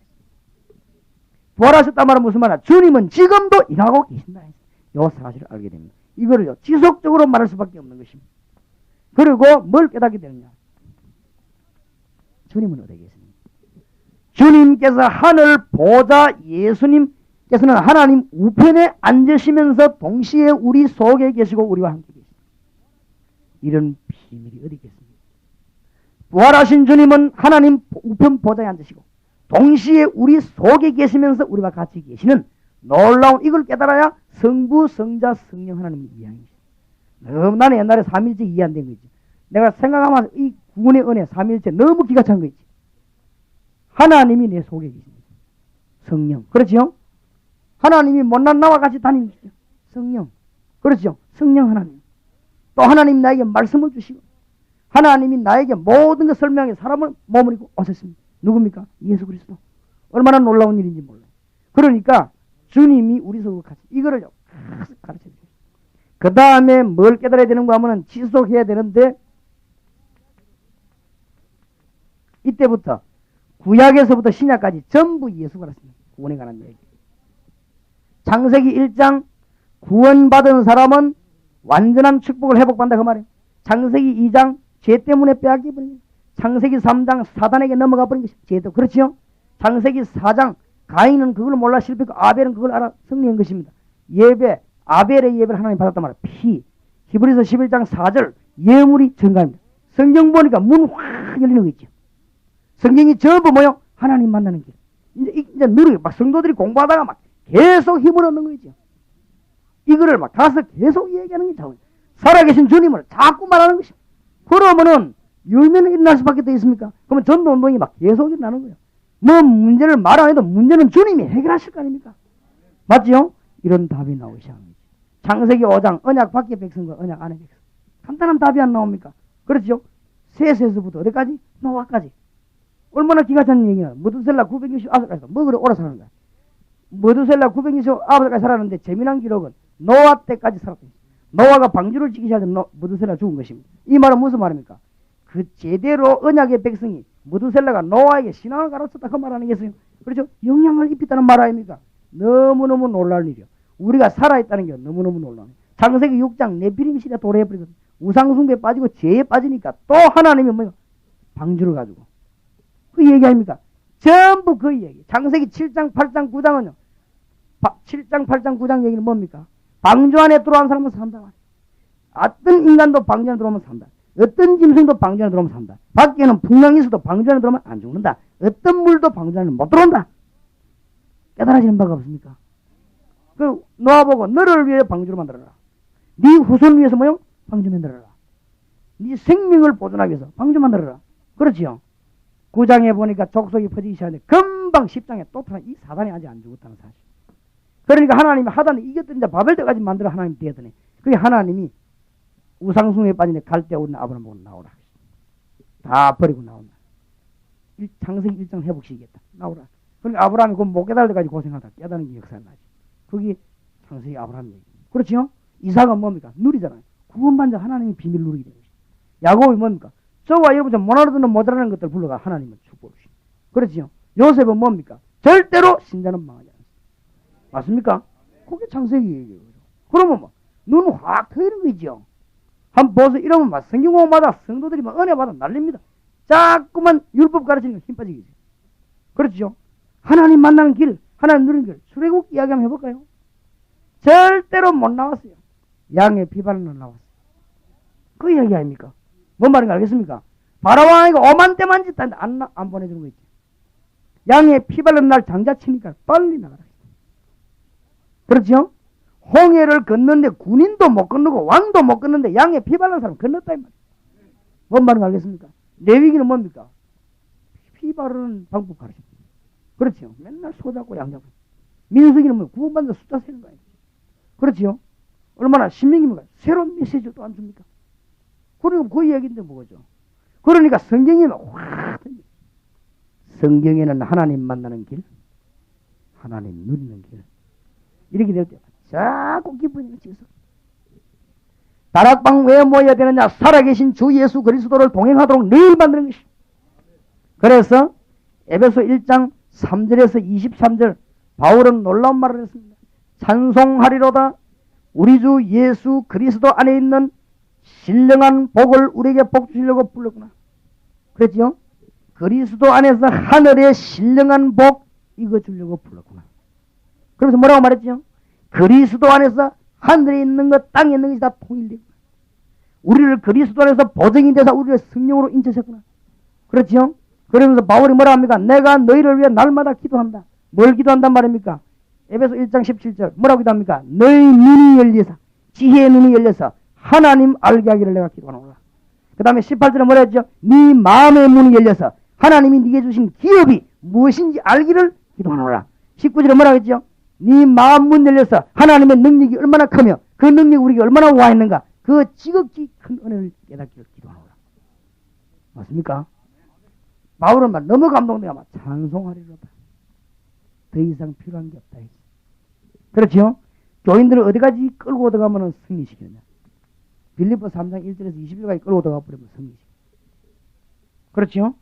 부활하셨다 말은 무슨 말이야? 주님은 지금도 일하고 계신다. 이 사실을 알게 됩니다. 이거를요, 지속적으로 말할 수밖에 없는 것입니다. 그리고 뭘 깨닫게 되느냐? 주님은 어디 계십니까? 주님께서 하늘 보좌 예수님께서는 하나님 우편에 앉으시면서 동시에 우리 속에 계시고 우리와 함께 계십니다. 이런 비밀이 어디 있겠습니까? 부활하신 주님은 하나님 우편 보좌에 앉으시고 동시에 우리 속에 계시면서 우리와 같이 계시는 놀라운 이걸 깨달아야 성부, 성자, 성령 하나님을 이해하는 것이죠. 나는 옛날에 삼일째 이해 안 된 거 있지. 내가 생각하면 이 구원의 은혜 삼일째 너무 기가 찬 거 있지. 하나님이 내 속에 계십니다. 성령. 그렇죠? 하나님이 못난 나와 같이 다니시죠. 성령. 그렇죠? 성령 하나님. 또 하나님 나에게 말씀을 주시고 하나님이 나에게 모든 것 설명해 사람을 몸을 입고 오셨습니다. 누굽니까? 예수 그리스도. 얼마나 놀라운 일인지 몰라요. 그러니까 주님이 우리 속으로 같이 이거를 가르쳐 주세요. 그 다음에 뭘 깨달아야 되는가 하면 지속해야 되는데 이때부터 구약에서부터 신약까지 전부 예수가 나왔습니다. 구원에 관한 얘기. 창세기 1장 구원받은 사람은 완전한 축복을 회복받는다 그 말이에요. 창세기 2장 죄 때문에 빼앗겨버린 거예요. 창세기 3장 사단에게 넘어가 버린 것이 죄도 그렇지요. 창세기 4장 가인은 그걸 몰라 실패했고 아벨은 그걸 알아 승리한 것입니다. 예배 아벨의 예배를 하나님 받았단 말이에요. 피 히브리서 11장 4절 예물이 증가합니다. 성경 보니까 문 확 열리는 거 있죠. 성경이 전부 뭐요? 하나님 만나는 길. 이제 누르게 막 성도들이 공부하다가 막 계속 힘을 얻는 거 있죠. 이거를 막 가서 계속 얘기하는 게 자원. 살아계신 주님을 자꾸 말하는 것입니다. 그러면은 열매는 일어날 수밖에 더 있습니까? 그러면 전도 운동이 막 계속 일어나는 거예요. 뭐 문제를 말 안 해도 문제는 주님이 해결하실 거 아닙니까? 맞죠? 이런 답이 나오기 시작합니다. 창세기 5장 언약 밖의 백성과 언약 안의 백성. 간단한 답이 안 나옵니까? 그렇죠? 셋에서부터 어디까지? 노아까지. 얼마나 기가 찬 얘기야. 무드셀라 969까지 뭐 그래 오래 사는 거야. 무드셀라 969까지 살았는데 재미난 기록은 노아 때까지 살았다. 노아가 방주를 지키지 않은 무드셀라 죽은 것입니다. 이 말은 무슨 말입니까? 그 제대로 언약의 백성이 무드셀라가 노아에게 신앙을 가르쳤다 그 말 아니겠어요? 그렇죠? 영향을 입혔다는 말 아닙니까? 너무너무 놀랄 일이요. 우리가 살아있다는 게 너무너무 놀라네. 창세기 6장 네피림 시대 도래해버리거든. 우상숭배에 빠지고 죄에 빠지니까 또 하나님이 뭐예요? 방주를 가지고 그 얘기 아닙니까? 전부 그 얘기. 창세기 7장 8장 9장은요 7장 8장 9장 얘기는 뭡니까? 방주 안에 들어온 사람은 산다. 어떤 인간도 방주 안에 들어오면 산다. 어떤 짐승도 방주 안에 들어오면 산다. 밖에는 풍랑이 있어도 방주 안에 들어오면 안 죽는다. 어떤 물도 방주 안에 못 들어온다. 깨달아지는 바가 없습니까? 그 노아 보고 너를 위해 방주를 만들어라. 네 후손을 위해서 뭐요? 방주 만들어라. 네 생명을 보존하기 위해서 방주 만들어라. 그렇지요? 9장에 보니까 족속이 퍼지기 시작하는데 금방 10장에 또 이 사단이 아직 안 죽었다는 사실. 그러니까 하나님이 하단에 이겼더니 이제 바벨때까지 만들어 하나님 되었더니 그게 하나님이 우상숭배에 빠진 갈대 오른 아브라함 보고 나오라. 다 버리고 나온다. 창세기 1장 회복시키겠다. 나오라. 그러니까 아브라함이 그 못 깨달을 때까지 고생하다 깨닫는 게 역사가 나지. 그게 창세기 아브라함 얘기. 그렇지요? 이삭은 뭡니까? 누리잖아요. 구원받은 자 하나님이 비밀 누리게 되는 것이죠. 야곱이 뭡니까? 저와 여러분처럼 못 알아듣는 못 알아듣는 것들 불러가 하나님은 축복을 주십니다. 그렇지요? 요셉은 뭡니까? 절대로 신자는 망하지 않습니다. 맞습니까? 그게 창세기 얘기예요. 그러면 뭐 눈 확 트이는 거죠. 한번 보세요. 이러면 막 성경 공부마다 성도들이 막 은혜 받아 날립니다. 자꾸만 율법 가르치는 거 힘 빠지겠죠. 그렇죠? 하나님 만나는 길, 하나님 누리는 길, 출애굽 이야기 한번 해볼까요? 절대로 못 나왔어요. 양의 비반은 나왔어요. 그 이야기 아닙니까? 뭔 말인가 알겠습니까? 바라왕이가 오만 때만 짓다는데 안 보내주는 거 있죠. 양의 피 바른 날 장자치니까 빨리 나가라. 그렇죠? 홍해를 건너는데 군인도 못 건너고 왕도 못 건너는데 양의 피 바른 사람 건넜다 이 말이에요. 뭔 말인지 알겠습니까? 레위기는 뭡니까? 피 바르는 방법 가르칩니다. 그렇죠? 맨날 소 잡고 양 잡고. 민수기는 뭐 구원받는 숫자 세는 거예요. 그렇죠? 얼마나 신명입니까? 새로운 메시지를 또 안 줍니까? 그러니까 그 얘기인데 뭐죠? 그러니까 성경이 확 성경에는 하나님 만나는 길, 하나님 누리는 길 이렇게 될 때 자꾸 기쁘니까 지서 다락방 왜 모여야 되느냐? 살아계신 주 예수 그리스도를 동행하도록 늘 만드는 것이. 그래서 에베소 1장 3절에서 23절 바울은 놀라운 말을 했습니다. 찬송하리로다 우리 주 예수 그리스도 안에 있는 신령한 복을 우리에게 복 주시려고 불렀구나. 그랬죠? 그리스도 안에서 하늘의 신령한 복 이거 주려고 불렀구나. 그래서 뭐라고 말했죠? 그리스도 안에서 하늘에 있는 것 땅에 있는 것이 다 통일되구나. 우리를 그리스도 안에서 보증이 돼서 우리를 성령으로 인치셨구나. 그렇죠? 그러면서 바울이 뭐라 합니까? 내가 너희를 위해 날마다 기도한다. 뭘 기도한단 말입니까? 에베소 1장 17절 뭐라고 기도합니까? 너희 눈이 열려서 지혜의 눈이 열려서 하나님 알게 하기를 내가 기도하노라. 그 다음에 18절에 뭐라 했죠? 네 마음의 문이 열려서 하나님이 네게 주신 기업이 무엇인지 알기를 기도하노라. 19절에 뭐라고 했죠? 네 마음 문 열려서 하나님의 능력이 얼마나 크며 그 능력이 우리에게 얼마나 와있는가 그 지극히 큰 은혜를 깨닫기를 기도하노라. 맞습니까? 바울은 막 너무 감동돼가 막 찬송하리로다. 더 이상 필요한 게 없다. 그렇죠? 교인들을 어디까지 끌고 들어가면 승리시키느냐. 빌립보 3장 1절에서 20절까지 끌고 들어가 버리면 승리시키느냐. 그렇죠?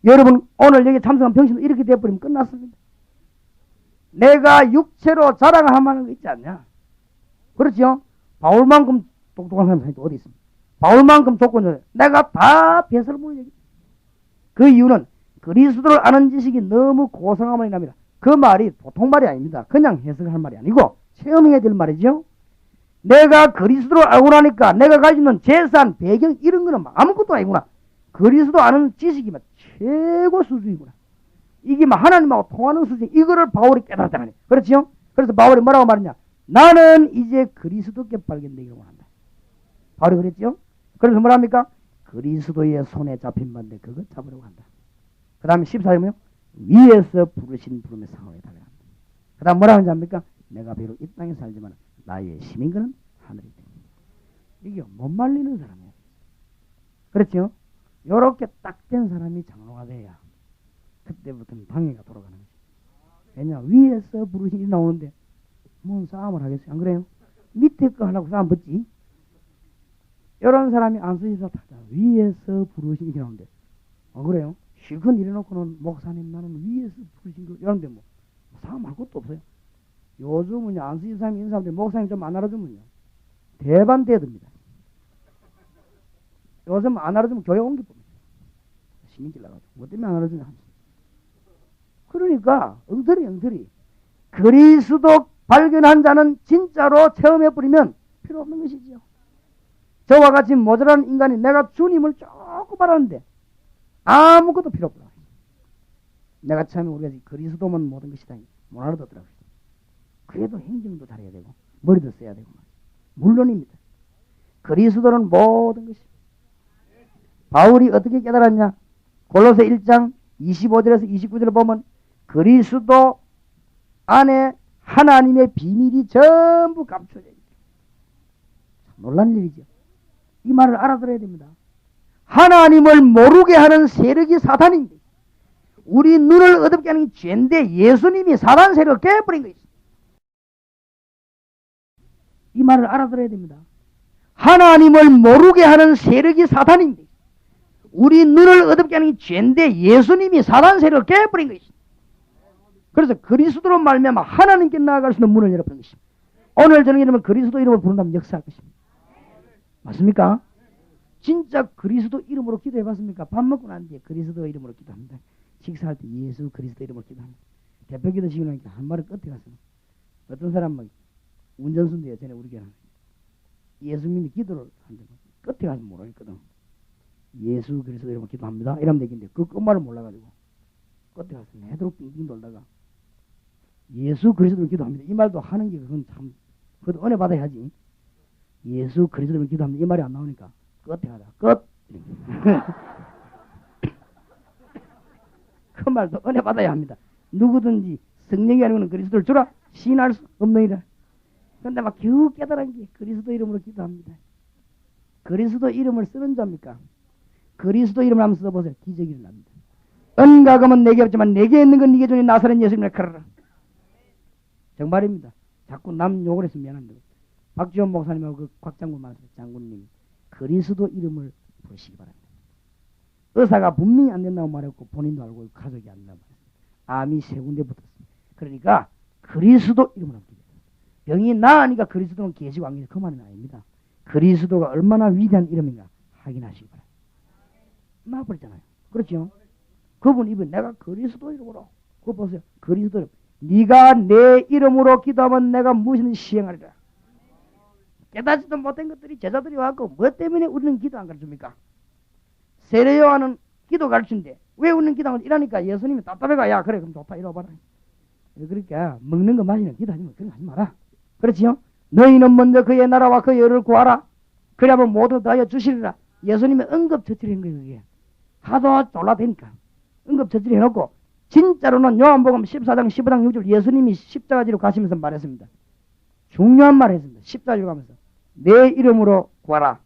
여러분 오늘 여기 참석한 병신도 이렇게 되어버리면 끝났습니다. 내가 육체로 자랑하는 거 있지 않냐. 그렇죠? 바울만큼 똑똑한 사람이 어디 있습니까? 바울만큼 조건을 내가 다 배설을 보여요. 그 이유는 그리스도를 아는 지식이 너무 고상함이 납니다. 그 말이 보통 말이 아닙니다. 그냥 해석할 말이 아니고 체험해야 될 말이죠. 내가 그리스도를 알고 나니까 내가 가지는 재산, 배경 이런 거는 아무것도 아니구나. 그리스도 아는 지식이 최고 수준이구나. 이게 하나님하고 통하는 수준. 이거를 바울이 깨달았다는 거예요. 그렇죠? 그래서 바울이 뭐라고 말했냐? 나는 이제 그리스도께 발견되기를 원한다. 바울이 그랬죠? 그래서 뭐랍니까? 그리스도의 손에 잡힌 반대 그거 잡으려고 한다. 그 다음에 14절은요. 위에서 부르신 부름의 상황에 달려간다. 그 다음 뭐라고 합니까? 내가 비록 이 땅에 살지만 나의 시민권은 하늘이 됩니다. 이게 못 말리는 사람이에요. 그렇죠? 요렇게 딱 된 사람이 장로가 돼야 그때부터는 방해가 돌아가는 거죠. 왜냐 위에서 부르신 일이 나오는데 뭔 싸움을 하겠어요? 안 그래요? 밑에 거 하려고 싸움 붙지. 이런 사람이 안수지사 타자 위에서 부르신 일이 나오는데 안 그래요? 실컷 이래놓고는 목사님 나는 위에서 부르신 거 이런데 뭐 싸움할 것도 없어요. 요즘은 안수지사님 있는 사람들 목사님 좀 안 알아주면요 대반대듭니다. 요즘 안 알아주면 교회 옮겨봅니다. 시민질 나가지고 뭐 때문에 안 알아주냐. 그러니까 엉터리 그리스도 발견한 자는 진짜로 체험해버리면 필요 없는 것이지요. 저와 같이 모자란 인간이 내가 주님을 조금 알았는데 아무것도 필요 없다. 내가 처음에 우리가 그리스도만 모든 것이다 못 알아듣더라고요. 그래도 행정도 잘해야 되고 머리도 써야 되고 물론입니다. 그리스도는 모든 것이. 바울이 어떻게 깨달았냐? 골로새 1장 25절에서 29절을 보면 그리스도 안에 하나님의 비밀이 전부 감춰져 있죠. 놀란 일이죠. 이 말을 알아들어야 됩니다. 하나님을 모르게 하는 세력이 사탄입니다. 우리 눈을 어둡게 하는 게 죄인데 예수님이 사단 세력을 깨버린 것이죠. 이 말을 알아들어야 됩니다. 하나님을 모르게 하는 세력이 사탄입니다. 우리 눈을 어둡게 하는 게 죄인데 예수님이 사단 세력을 깨버린 것이죠. 그래서 그리스도로 말미암아 하나님께 나아갈 수 있는 문을 열어버린 것입니다. 오늘 저녁에 이러면 그리스도 이름을 부른다면 역사할 것입니다. 맞습니까? 진짜 그리스도 이름으로 기도해봤습니까? 밥 먹고 난 뒤에 그리스도 이름으로 기도합니다. 식사할 때 예수 그리스도 이름으로 기도합니다. 대표 기도 시키니까 한 마리 끝에 갔어요. 어떤 사람은 운전수인데요. 전에 우리 교회는 예수님이 기도를 하는데 끝에 가서 모르겠거든. 예수 그리스도 이름으로 기도합니다. 이러면 되겠는데 그 끝말을 몰라가지고 끝에 가서 내도록 빙빙 돌다가 예수 그리스도를 기도합니다. 이 말도 하는 게 그건 참 그것도 은혜 받아야지. 예수 그리스도를 기도합니다. 이 말이 안 나오니까 끝에 가다 끝. 그 말도 은혜 받아야 합니다. 누구든지 성령이 아니고는 그리스도를 주라 시인할 수 없느니라. 그런데 막 겨우 깨달은 게 그리스도 이름으로 기도합니다. 그리스도 이름을 쓰는 자입니까? 그리스도 이름을 한번 써보세요. 기적이 일어납니다. 은과 금은 내게 없지만 내게 있는 건 네게 주니 나사렛 예수님을 가르라. 정말입니다. 자꾸 남 욕을 해서 미안합니다. 박지원 목사님하고 그 곽장군 장군님 그리스도 이름을 부르시기 바랍니다. 의사가 분명히 안 된다고 말했고 본인도 알고 가족이 안 된다고 말했어요. 암이 3군데 붙었습니다. 그러니까 그리스도 이름으로 기도해요. 병이 나으니까 그리스도는 계시고 안 계시고 그 말은 아닙니다. 그리스도가 얼마나 위대한 이름인가 확인하시기 바랍니다. 나버렸잖아요. 그렇죠? 그분 입은 내가 그리스도 이름으로 그거 보세요. 그리스도 이름. 네가 내 이름으로 기도하면 내가 무엇이든지 시행하리라. 깨닫지도 못한 것들이 제자들이 와서 뭐 때문에 우리는 기도 안 가르칩니까? 세례요한은 기도 가르치는데 왜 우리는 기도하면 이러니까 예수님이 답답해가 야 그래 그럼 좋다 이러 봐라. 그러니까 먹는 거 마시는 기도하지 마. 그런 거 하지 마라. 그렇지요? 너희는 먼저 그의 나라와 그의 의를 구하라. 그래야면 모두 다하여 주시리라. 예수님이 응급처치를 한 거예요. 그게. 하도 졸라대니까 응급처치를 해놓고 진짜로는 요한복음 14장 15장 6절 예수님이 십자가지로 가시면서 말했습니다. 중요한 말을 했습니다. 십자가지로 가면서 내 이름으로 구하라.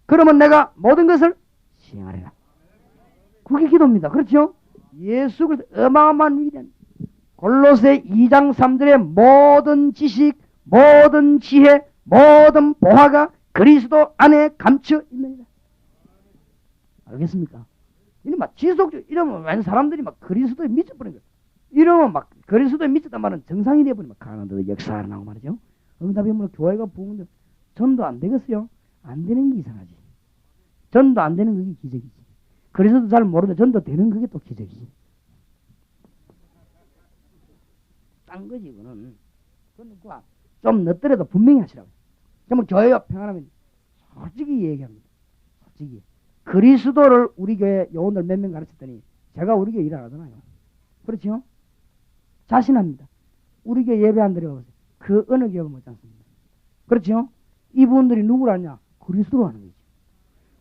그러면 내가 모든 것을 시행하리라. 그게 기도입니다. 그렇죠? 예수 그리스도 어마어마한 위대한 골로새 2장 3절의 모든 지식, 모든 지혜, 모든 보화가 그리스도 안에 감춰 있느니라. 알겠습니까? 이는 막 지속적으로 이러면 웬 사람들이 막 그리스도에 미쳐버린 거예요. 이러면 막 그리스도에 미쳤단 말은 정상이 되어버리면 가난도 역사가 나고 말이죠. 응답이 뭐 교회가 부흥돼 전도 안 되겠어요? 안 되는 게 이상하지. 전도 안 되는 그게 기적이지. 그리스도 잘 모르는데 전도 되는 그게 또 기적이지. 딴 거지 이거는. 그러니까 좀 늦더라도 분명히 하시라고. 정말 교회가 평안하면 솔직히 얘기합니다. 솔직히. 그리스도를 우리 교회 요원들 몇 명 가르쳤더니 제가 우리 교회 일 안 하잖아요. 그렇죠? 자신합니다. 우리 교회 예배 안 드려보세요. 그 어느 교회가 못지 않습니다. 그렇죠? 이분들이 누구를 하냐? 그리스도로 하는 거지.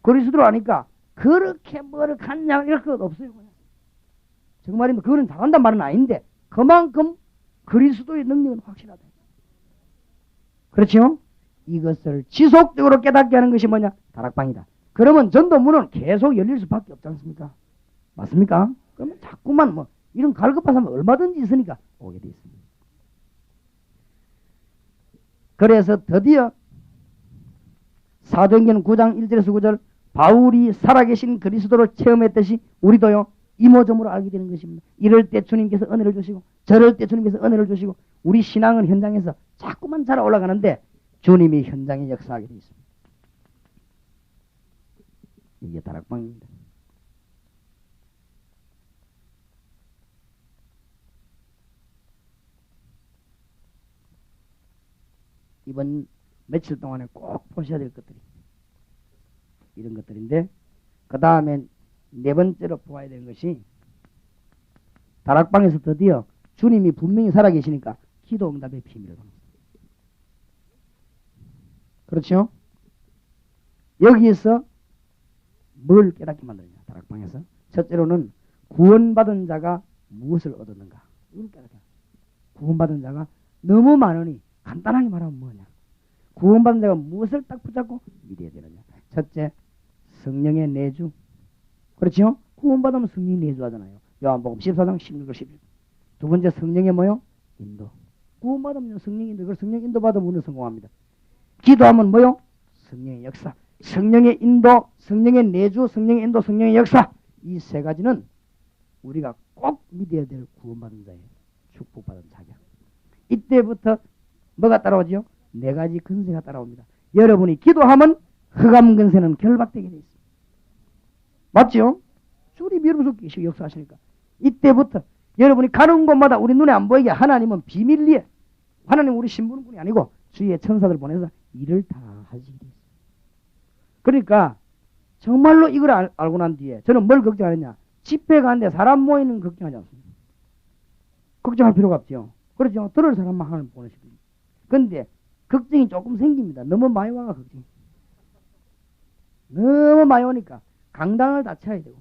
그리스도로 하니까 그렇게 뭐를 갔냐 이럴 것 없어요. 그냥. 정말입니다. 그거는 잘한단 말은 아닌데 그만큼 그리스도의 능력은 확실하다. 그렇죠? 이것을 지속적으로 깨닫게 하는 것이 뭐냐? 다락방이다. 그러면 전도문은 계속 열릴 수밖에 없지 않습니까? 맞습니까? 그러면 자꾸만 뭐 이런 갈급한 사람은 얼마든지 있으니까 오게 돼 있습니다. 그래서 드디어 사도행전 9장 1절에서 9절 바울이 살아계신 그리스도를 체험했듯이 우리도요 이모저모로 알게 되는 것입니다. 이럴 때 주님께서 은혜를 주시고 저럴 때 주님께서 은혜를 주시고 우리 신앙은 현장에서 자꾸만 잘 올라가는데 주님이 현장에 역사하게 되어 있습니다. 이게 다락방입니다. 이번 며칠 동안에 꼭 보셔야 될 것들이 이런 것들인데 그 다음에 네 번째로 보아야 되는 것이 다락방에서 드디어 주님이 분명히 살아계시니까 기도 응답의 비밀을 보는 거예요. 그렇죠? 여기에서 뭘 깨닫게 만드느냐 다락방에서 첫째로는 구원받은 자가 무엇을 얻었는가 이걸 깨닫게. 구원받은 자가 너무 많으니 간단하게 말하면 뭐냐 구원받은 자가 무엇을 딱 붙잡고 믿어야 되느냐. 첫째 성령의 내주. 그렇죠? 구원받으면 성령이 내주하잖아요. 요한복음 14장 16절 11. 두 번째 성령의 뭐요? 인도. 구원받으면 성령의 인도. 그걸 성령 인도 받으면 우리는 성공합니다. 기도하면 뭐요? 성령의 역사. 성령의 인도, 성령의 내주, 성령의 인도, 성령의 역사. 이 세 가지는 우리가 꼭 믿어야 될 구원받은 자예요. 축복받은 자격. 이때부터 뭐가 따라오죠? 네 가지 근세가 따라옵니다. 여러분이 기도하면 흑암 근세는 결박되게 되어 있습니다. 맞죠? 주님 여러분 속에 역사하시니까 이때부터 여러분이 가는 곳마다 우리 눈에 안 보이게 하나님은 비밀리에 하나님 우리 신부는꾼이 아니고 주위의 천사들 보내서 일을 다 하시게 되어 있습니다. 그러니까 정말로 이걸 알고 난 뒤에 저는 뭘 걱정하느냐 집회 가는데 사람 모이는 거 걱정하지 않습니다. 걱정할 필요가 없죠. 그렇죠. 들을 사람만 하나님 보내시거든요. 그런데 걱정이 조금 생깁니다. 너무 많이 와가 걱정이. 너무 많이 오니까 강당을 다 채워야 되고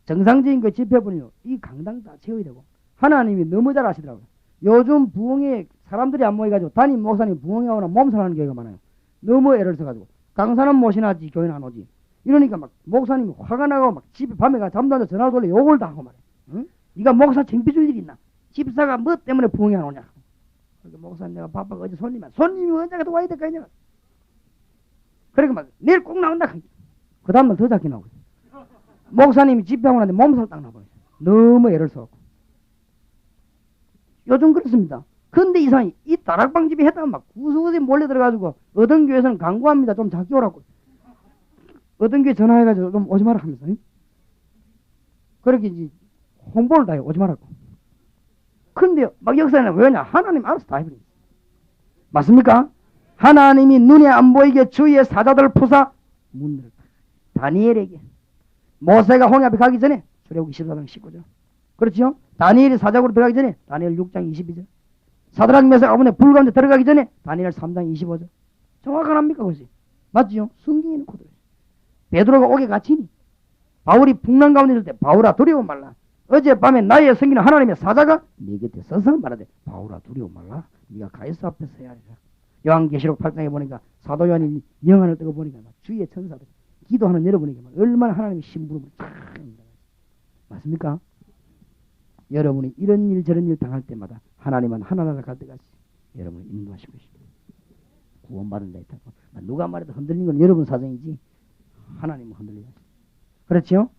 정상적인 그 집회분이요. 이 강당 다 채워야 되고 하나님이 너무 잘 아시더라고요. 요즘 부흥에 사람들이 안 모여가지고 담임 목사님 부흥에 오나 몸살하는 경우가 많아요. 너무 애를 써가지고 강사는 모시나지 교회는 안 오지. 이러니까 막 목사님이 화가 나고 막 집에 밤에 가 잠도 안 자고 전화 돌려 욕을 다 하고 말이야. 응? 네가 목사 창피 줄 일 있나? 집사가 뭐 때문에 부흥이 안 오냐? 그러니까 목사님 내가 바빠가 어제 손님이 언제가도 와야 될까 이냐? 그러니까 막 내일 꼭 나온다. 그 다음날 더 작게 나오고 목사님이 집회하고 나는데 몸살 딱 나버려. 너무 애를 써갖고 요즘 그렇습니다. 근데 이상이 이 다락방 집에 했다가 막 구석구석 몰려 들어가지고 어떤 교회에서는 광고합니다. 좀 작게 오라고. 어떤 교회 전화해가지고 좀 오지 마라 하면서. 그렇게 이제 홍보를 다 해. 오지 말라고. 근데 막 역사에는 왜냐? 하나님 알아서 다 해버립니다. 맞습니까? 하나님이 눈에 안 보이게 주의 사자들 푸사 문을 다니엘에게 모세가 홍해 앞에 가기 전에 출애굽기 14장 19절. 그렇죠? 다니엘이 사자굴로 들어가기 전에 다니엘 6장 22절. 사드락 메삭 아벤네고 불 가운데 들어가기 전에 다니엘 3장 25절. 정확한 합니까? 그것이? 맞지요? 성경에는 그대로. 베드로가 옥에 갇히니 바울이 풍랑 가운데 있을 때 바울아 두려워 말라. 어젯밤에 나의 성기는 하나님의 사자가 네 곁에 서서 말하되 바울아 두려워 말라. 네가 가이사 앞에 서야 하리라. 요한계시록 8장에 보니까 사도 요한이 영안을 뜨고 보니까 주위의 천사들 기도하는 여러분에게 얼마나 하나님의 심부름을 탁 맞습니까? 여러분이 이런 일 저런 일 당할 때마다 하나님은 하나나라 갈 때까지 여러분을 인도하실 것입니다. 구원받은 자 있다고 누가 말해도 흔들린 건 여러분 사정이지 하나님은 흔들리지 않습니다. 그렇죠?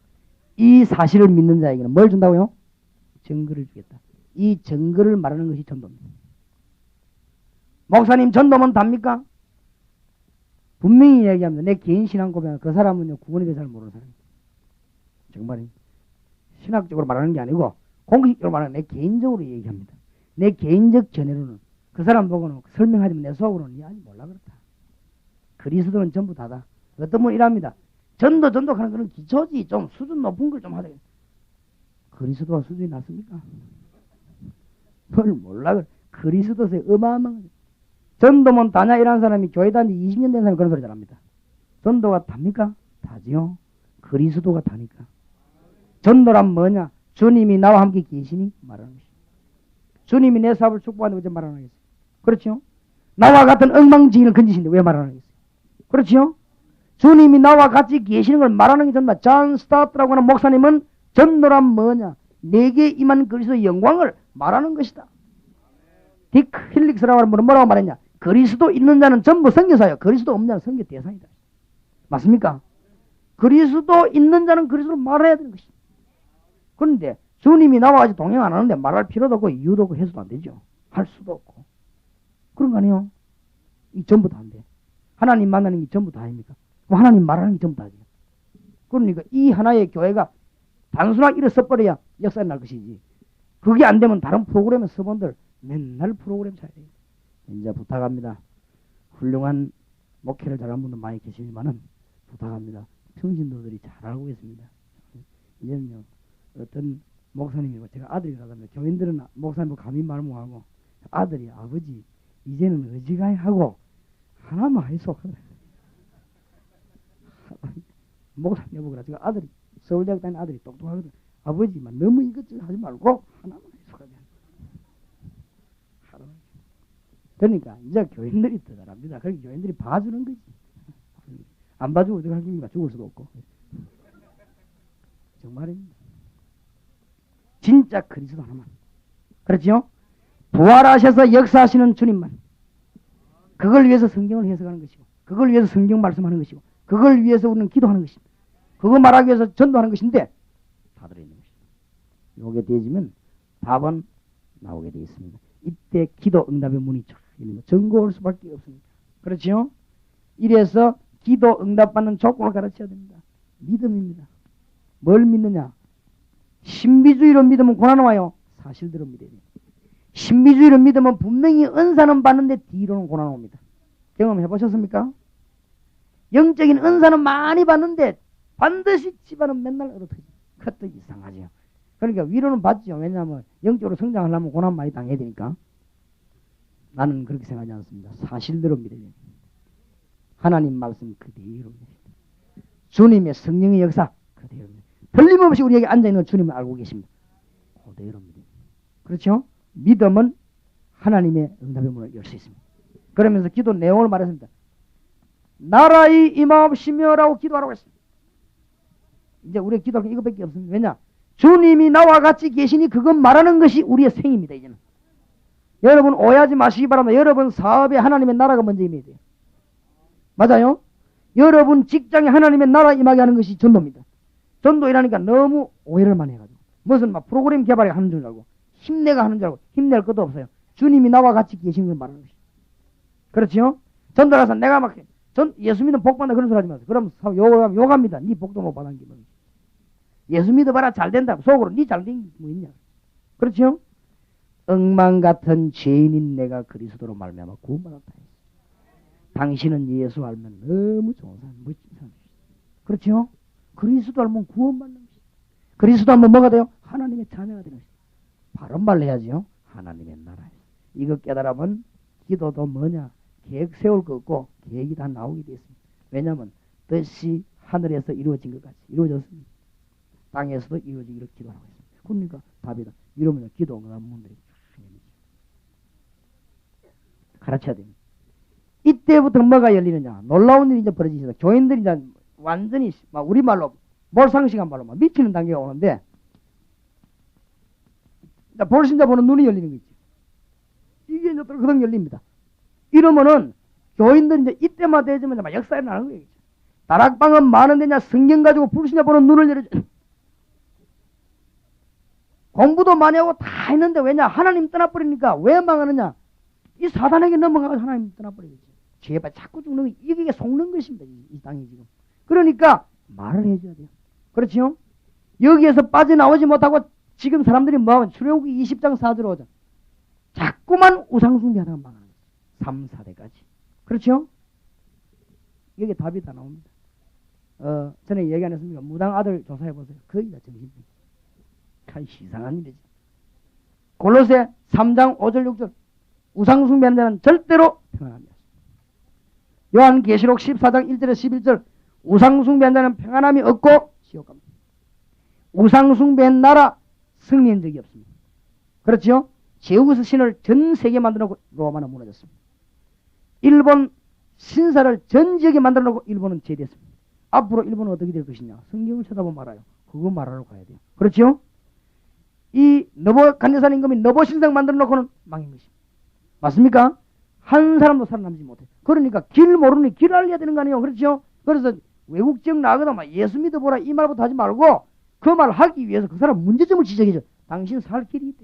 이 사실을 믿는 자에게는 뭘 준다고요? 증거를 주겠다. 이 증거를 말하는 것이 전도입니다. 목사님 전도면 답니까? 분명히 얘기합니다. 내 개인 신앙 고백은 그 사람은요 구원에 대해 잘 모르는 사람입니다. 정말 신학적으로 말하는 게 아니고 공식적으로 말하는 내 개인적으로 얘기합니다. 내 개인적 견해로는 그 사람 보고는 설명하지만 내 속으로는 아니 몰라 그렇다. 그리스도는 전부 다다. 어떤 분은 이랍니다. 전도하는 그런 기초지 좀 수준 높은 걸 좀 하자. 그리스도와 수준이 낮습니까? 뭘 몰라 그래. 그리스도에 어마어마한 전도면 다냐 이라는 사람이 교회 다닌 지 20년 된 사람이 그런 소리 잘합니다. 전도가 답니까? 다지요. 그리스도가 다니까. 전도란 뭐냐? 주님이 나와 함께 계시니 말하는 것이. 주님이 내 사업을 축복하는데 왜 말하는 거겠어요? 그렇죠? 나와 같은 엉망진을 건지신데 왜 말하는 거겠어요? 그렇죠? 주님이 나와 같이 계시는 걸 말하는 게 전부 존 스타트라고 하는 목사님은 전도란 뭐냐? 내게 임한 그리스도의 영광을 말하는 것이다. 딕 힐릭스라고 하는 분은 뭐라고 말했냐? 그리스도 있는 자는 전부 선교사예요. 그리스도 없는 자는 선교 대상이다. 맞습니까? 그리스도 있는 자는 그리스도를 말해야 되는 것이다. 그런데 주님이 나와 같이 동행 안 하는데 말할 필요도 없고 이유도 없고 해서도 안 되죠. 할 수도 없고. 그런 거 아니에요? 이 전부 다 안 돼. 하나님 만나는 게 전부 다입니까? 그럼 하나님 말하는 게 전부 다죠. 그러니까 이 하나의 교회가 단순하게 이래 써버려야 역사에 날 것이지. 그게 안 되면 다른 프로그램의 서본들 맨날 프로그램 차야 돼요. 이제 부탁합니다. 훌륭한 목회를 잘하는 분도 많이 계시지만은 부탁합니다. 평신도들이 잘 알고 있습니다. 이제는요, 어떤 목사님이고 제가 아들이라면 교인들은 목사님 감히 말 못하고 아들이 아버지 이제는 의지가 하고 하나만 하이소 목사님 여보그라 제가 아들이 서울대학 다니는 아들이 똑똑하거든. 아버지만 너무 이것저것 하지 말고 하나만 하이소 그러니까 이제 교인들이 더 잘합니다. 그렇게 교인들이 봐주는 거지. 안 봐주고 어떻게 하겠습니까? 죽을 수도 없고. 정말입니다. 진짜 그리스도 하나만. 그렇죠? 부활하셔서 역사하시는 주님만. 그걸 위해서 성경을 해석하는 것이고, 그걸 위해서 성경 말씀하는 것이고, 그걸 위해서 우리는 기도하는 것입니다. 그거 말하기 위해서 전도하는 것인데 다 들어있는 것입니다. 요게 되어지면 답은 나오게 되어 있습니다. 이때 기도 응답의 문이 쫙 있는 거 전거할 수밖에 없습니다. 그렇죠? 이래서 기도 응답받는 조건을 가르쳐야 됩니다. 믿음입니다. 뭘 믿느냐? 신비주의로 믿으면 고난 와요. 사실대로 믿어야 돼요. 신비주의로 믿으면 분명히 은사는 받는데 뒤로는 고난 옵니다. 경험해 보셨습니까? 영적인 은사는 많이 받는데 반드시 집안은 맨날 얼어터지. 그것도 이상하죠. 그러니까 위로는 받죠. 왜냐하면 영적으로 성장하려면 고난 많이 당해야 되니까. 나는 그렇게 생각하지 않습니다. 사실대로 믿어야 됩니다. 하나님 말씀 그대로 주님의 성령의 역사 그대로입니다. 틀림없이 우리에게 앉아있는 주님을 알고 계십니다. 그대로입니다. 그렇죠? 믿음은 하나님의 응답의 문을 열 수 있습니다. 그러면서 기도 내용을 말했습니다. 나라의 임하옵시며라고 기도하라고 했습니다. 이제 우리의 기도는 이것밖에 없습니다. 왜냐? 주님이 나와 같이 계시니 그것 말하는 것이 우리의 생입니다. 이제는. 여러분 오해하지 마시기 바랍니다. 여러분 사업에 하나님의 나라가 먼저 임해야 돼요. 맞아요? 여러분 직장에 하나님의 나라 임하게 하는 것이 전도입니다. 전도 일하니까 너무 오해를 많이 해가지고 무슨 막 프로그램 개발에 하는 줄 알고 힘내가 하는 줄 알고 힘낼 것도 없어요. 주님이 나와 같이 계신 걸 말하는 것이. 그렇죠? 전도라서 내가 막 예수 믿으면 복 받는다 그런 소리 하지 마세요. 그럼 욕합니다. 네 복도 못 받은 게 뭐. 예수 믿어봐라 잘 된다. 속으로 네 잘 된 게 뭐 있냐. 그렇죠? 엉망 같은 죄인인 내가 그리스도로 말미암아 구원받았다. 당신은 예수 알면 너무 좋은 사람, 멋진 사람. 그렇죠? 그리스도 알면 구원받는 것이다. 그리스도 알면 뭐가 돼요? 하나님의 자녀가 되는 것이다. 바른 말로 해야죠. 하나님의 나라에. 이거 깨달으면 기도도 뭐냐? 계획 세울 거 없고 계획이 다 나오게 되었습니다. 왜냐하면 뜻이 하늘에서 이루어진 것 같이 이루어졌습니다. 땅에서도 이루어지기를 기도하고 있습니다. 그러니까 답이다. 이러면 기도 응답 문들이 가르쳐야 됩니다. 이때부터 뭐가 열리느냐? 놀라운 일이 이제 벌어지시다. 교인들이 이제 완전히 막 우리말로 몰상식한 말로 막 미치는 단계가 오는데 볼신자 보는 눈이 열리는 거지. 이게 이제 또 그동 열립니다. 이러면은 교인들이 이제 이때만 되지면 막 역사에 나는 거예요. 다락방은 많은데냐 성경 가지고 불신자 보는 눈을 열어줘. 공부도 많이 하고 다 했는데 왜냐? 하나님 떠나버리니까 왜 망하느냐? 이 사단에게 넘어가서 하나님 떠나버리겠지. 죄가 자꾸 죽는 거 이게 속는 것입니다. 이 땅이 지금. 그러니까 말을 해줘야 돼요. 그렇죠? 여기에서 빠져나오지 못하고 지금 사람들이 뭐하면 출애굽기 20장 4절로 오자. 자꾸만 우상숭배하다가 망하는 거예요. 3, 4대까지. 그렇죠? 여기 답이 다 나옵니다. 전에 얘기 안 했습니까? 무당 아들 조사해보세요. 거의 다 정신병. 참 이상한 일이지. 골로새 3장 5절 6절 우상숭배하는 자는 절대로 평안합니다. 요한계시록 14장 1절에서 11절 우상숭배하는 자는 평안함이 없고 지옥 갑니다. 우상숭배한 나라 승리한 적이 없습니다. 그렇죠? 제우스 신을 전 세계에 만들어놓고 로마는 무너졌습니다. 일본 신사를 전 지역에 만들어놓고 일본은 제대했습니다. 앞으로 일본은 어떻게 될 것이냐? 성경을 쳐다보면 알아요. 그거 말하러 가야 돼요. 그렇죠? 이 간제산 임금이 너보신상 만들어놓고는 망인 것입니다. 맞습니까? 한 사람도 살아남지 못해. 그러니까 길 모르니 길 알려야 되는 거 아니에요. 그렇죠? 그래서 외국 지역 나가다 막 예수 믿어보라 이 말부터 하지 말고 그 말 하기 위해서 그 사람 문제점을 지적해줘. 당신 살 길이 있다.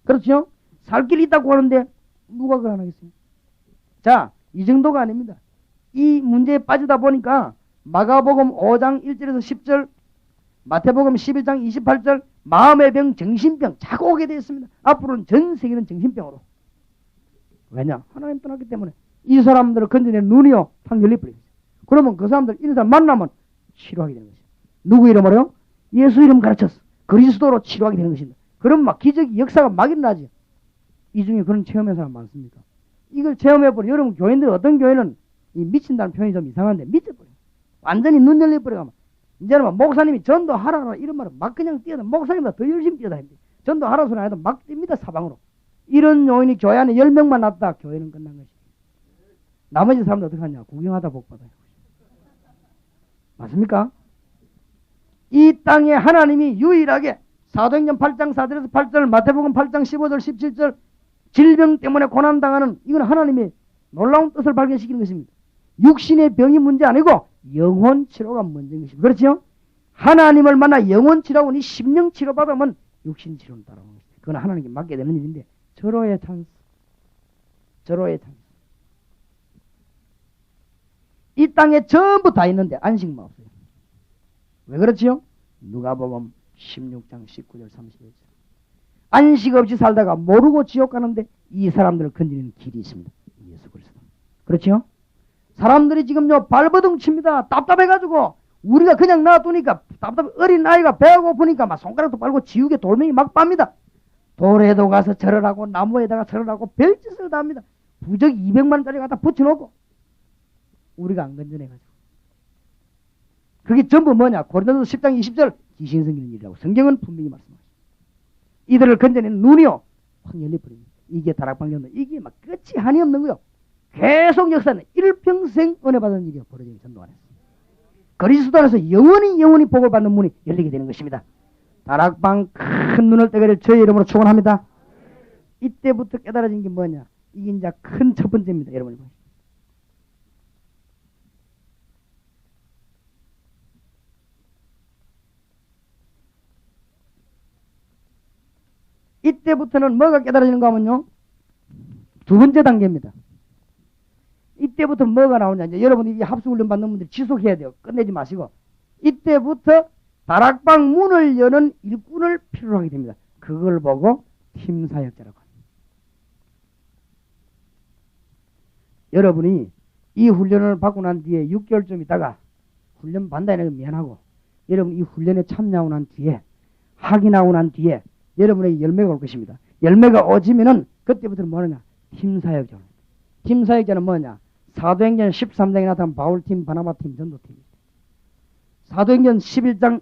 그렇죠? 살 길이 있다고 하는데 누가 그걸 안 하겠어요? 자, 이 정도가 아닙니다. 이 문제에 빠지다 보니까 마가복음 5장 1절에서 10절 마태복음 11장 28절 마음의 병, 정신병 자꾸 오게 되어 있습니다. 앞으로는 전 세계는 정신병으로. 왜냐? 하나님 떠났기 때문에 이 사람들을 건져낸 눈이요 탁 열려버립니다. 그러면 그 사람들 이런 사람 만나면 치료하게 되는 것입니다. 누구 이름으로요? 예수 이름 가르쳤어. 그리스도로 치료하게 되는 것입니다. 그럼 막 기적이 역사가 막 일어나지. 이 중에 그런 체험한 사람 많습니까? 이걸 체험해버려. 여러분 교인들 어떤 교회는 이 미친다는 표현이 좀 이상한데 미쳐버려. 완전히 눈 열려버려. 이제는 막 목사님이 전도하라 이런 말을 막 그냥 뛰어다. 목사님보다 더 열심히 뛰어다닙니다. 전도하라 소리 안 해도 막 뜁니다 사방으로. 이런 요인이 교회 안에 10명만 났다. 교회는 끝난 것이. 나머지 사람들 어떻게 하냐? 구경하다 복받아요. 맞습니까? 이 땅에 하나님이 유일하게 사도행전 8장 4절에서 8절 마태복음 8장 15절 17절 질병 때문에 고난당하는 이건 하나님의 놀라운 뜻을 발견시키는 것입니다. 육신의 병이 문제 아니고 영혼 치료가 문제인 것입니다. 그렇죠? 하나님을 만나 영혼 치료하고 니 심령 치료 받으면 육신 치료는 따라오는 것입니다. 그건 하나님께 맡게 되는 일인데 절호의 찬스. 절호의 찬스. 이 땅에 전부 다 있는데 안식만 없어요. 왜 그렇지요? 누가복음 16장 19절 31절 안식 없이 살다가 모르고 지옥 가는데 이 사람들을 건지는 길이 있습니다. 예수 그리스도. 그렇죠? 사람들이 지금요 발버둥 칩니다. 답답해가지고 우리가 그냥 놔두니까 답답해. 어린 아이가 배가 고프니까 막 손가락도 빨고 지우개 돌멩이 막 빱니다. 돌에도 가서 절을 하고 나무에다가 절을 하고 별짓을 다 합니다. 부적 200만 원짜리 갖다 붙여놓고 우리가 안 건져내가지고. 그게 전부 뭐냐? 고린도서 10장 20절 귀신 생기는 일이라고 성경은 분명히 말씀하십니다. 이들을 건져내는 눈이요 확 열려버립니다. 이게 다락방 전도. 이게 막 끝이 한이 없는 거요. 계속 역사는 일평생 은혜 받은 일이 벌어지는 전도 안에서. 그리스도 안에서 영원히 복을 받는 문이 열리게 되는 것입니다. 다락방 큰 눈을 뜨기를 저의 이름으로 축원합니다. 이때부터 깨달아진 게 뭐냐? 이게 이제 큰 첫 번째입니다. 여러분이 보시죠. 이때부터는 뭐가 깨달아지는가 하면요. 두 번째 단계입니다. 이때부터 뭐가 나오냐. 이제 여러분이 이 합숙훈련 받는 분들이 지속해야 돼요. 끝내지 마시고. 이때부터 다락방 문을 여는 일꾼을 필요로 하게 됩니다. 그걸 보고 팀사역자라고 합니다. 여러분이 이 훈련을 받고 난 뒤에 6개월 좀 있다가 훈련 받는다는 건 미안하고 여러분 이 훈련에 참여하고 난 뒤에 확인하고 난 뒤에 여러분에게 열매가 올 것입니다. 열매가 오지면은 그때부터는 뭐냐? 팀사역자. 팀사역자는 뭐냐? 사도행전 13장에 나타난 바울팀, 바나바팀, 전도팀. 사도행전 11장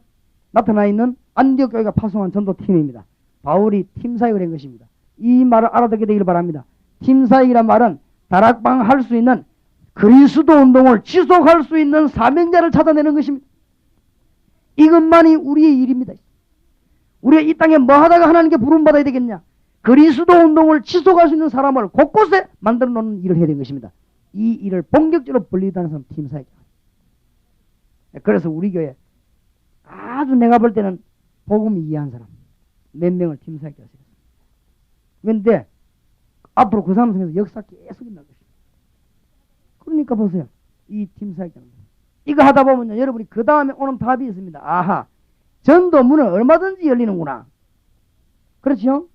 나타나 있는 안디옥 교회가 파송한 전도팀입니다. 바울이 팀사역을 한 것입니다. 이 말을 알아듣게 되길 바랍니다. 팀사역이란 말은 다락방 할 수 있는 그리스도 운동을 지속할 수 있는 사명자를 찾아내는 것입니다. 이것만이 우리의 일입니다. 우리가 이 땅에 뭐 하다가 하나님께 부름받아야 되겠냐? 그리스도 운동을 지속할 수 있는 사람을 곳곳에 만들어 놓는 일을 해야 되는 것입니다. 이 일을 본격적으로 벌리다는 사람 팀사역자. 그래서 우리 교회 아주 내가 볼 때는 복음 이해한 사람 몇 명을 팀사역자 하세요. 그런데 앞으로 그 사람 중에서 역사 계속 일어날 것입니다. 그러니까 보세요. 이 팀사역자는 이거 하다 보면요. 여러분이 그 다음에 오는 답이 있습니다. 아하. 전도문은 얼마든지 열리는구나. 그렇죠?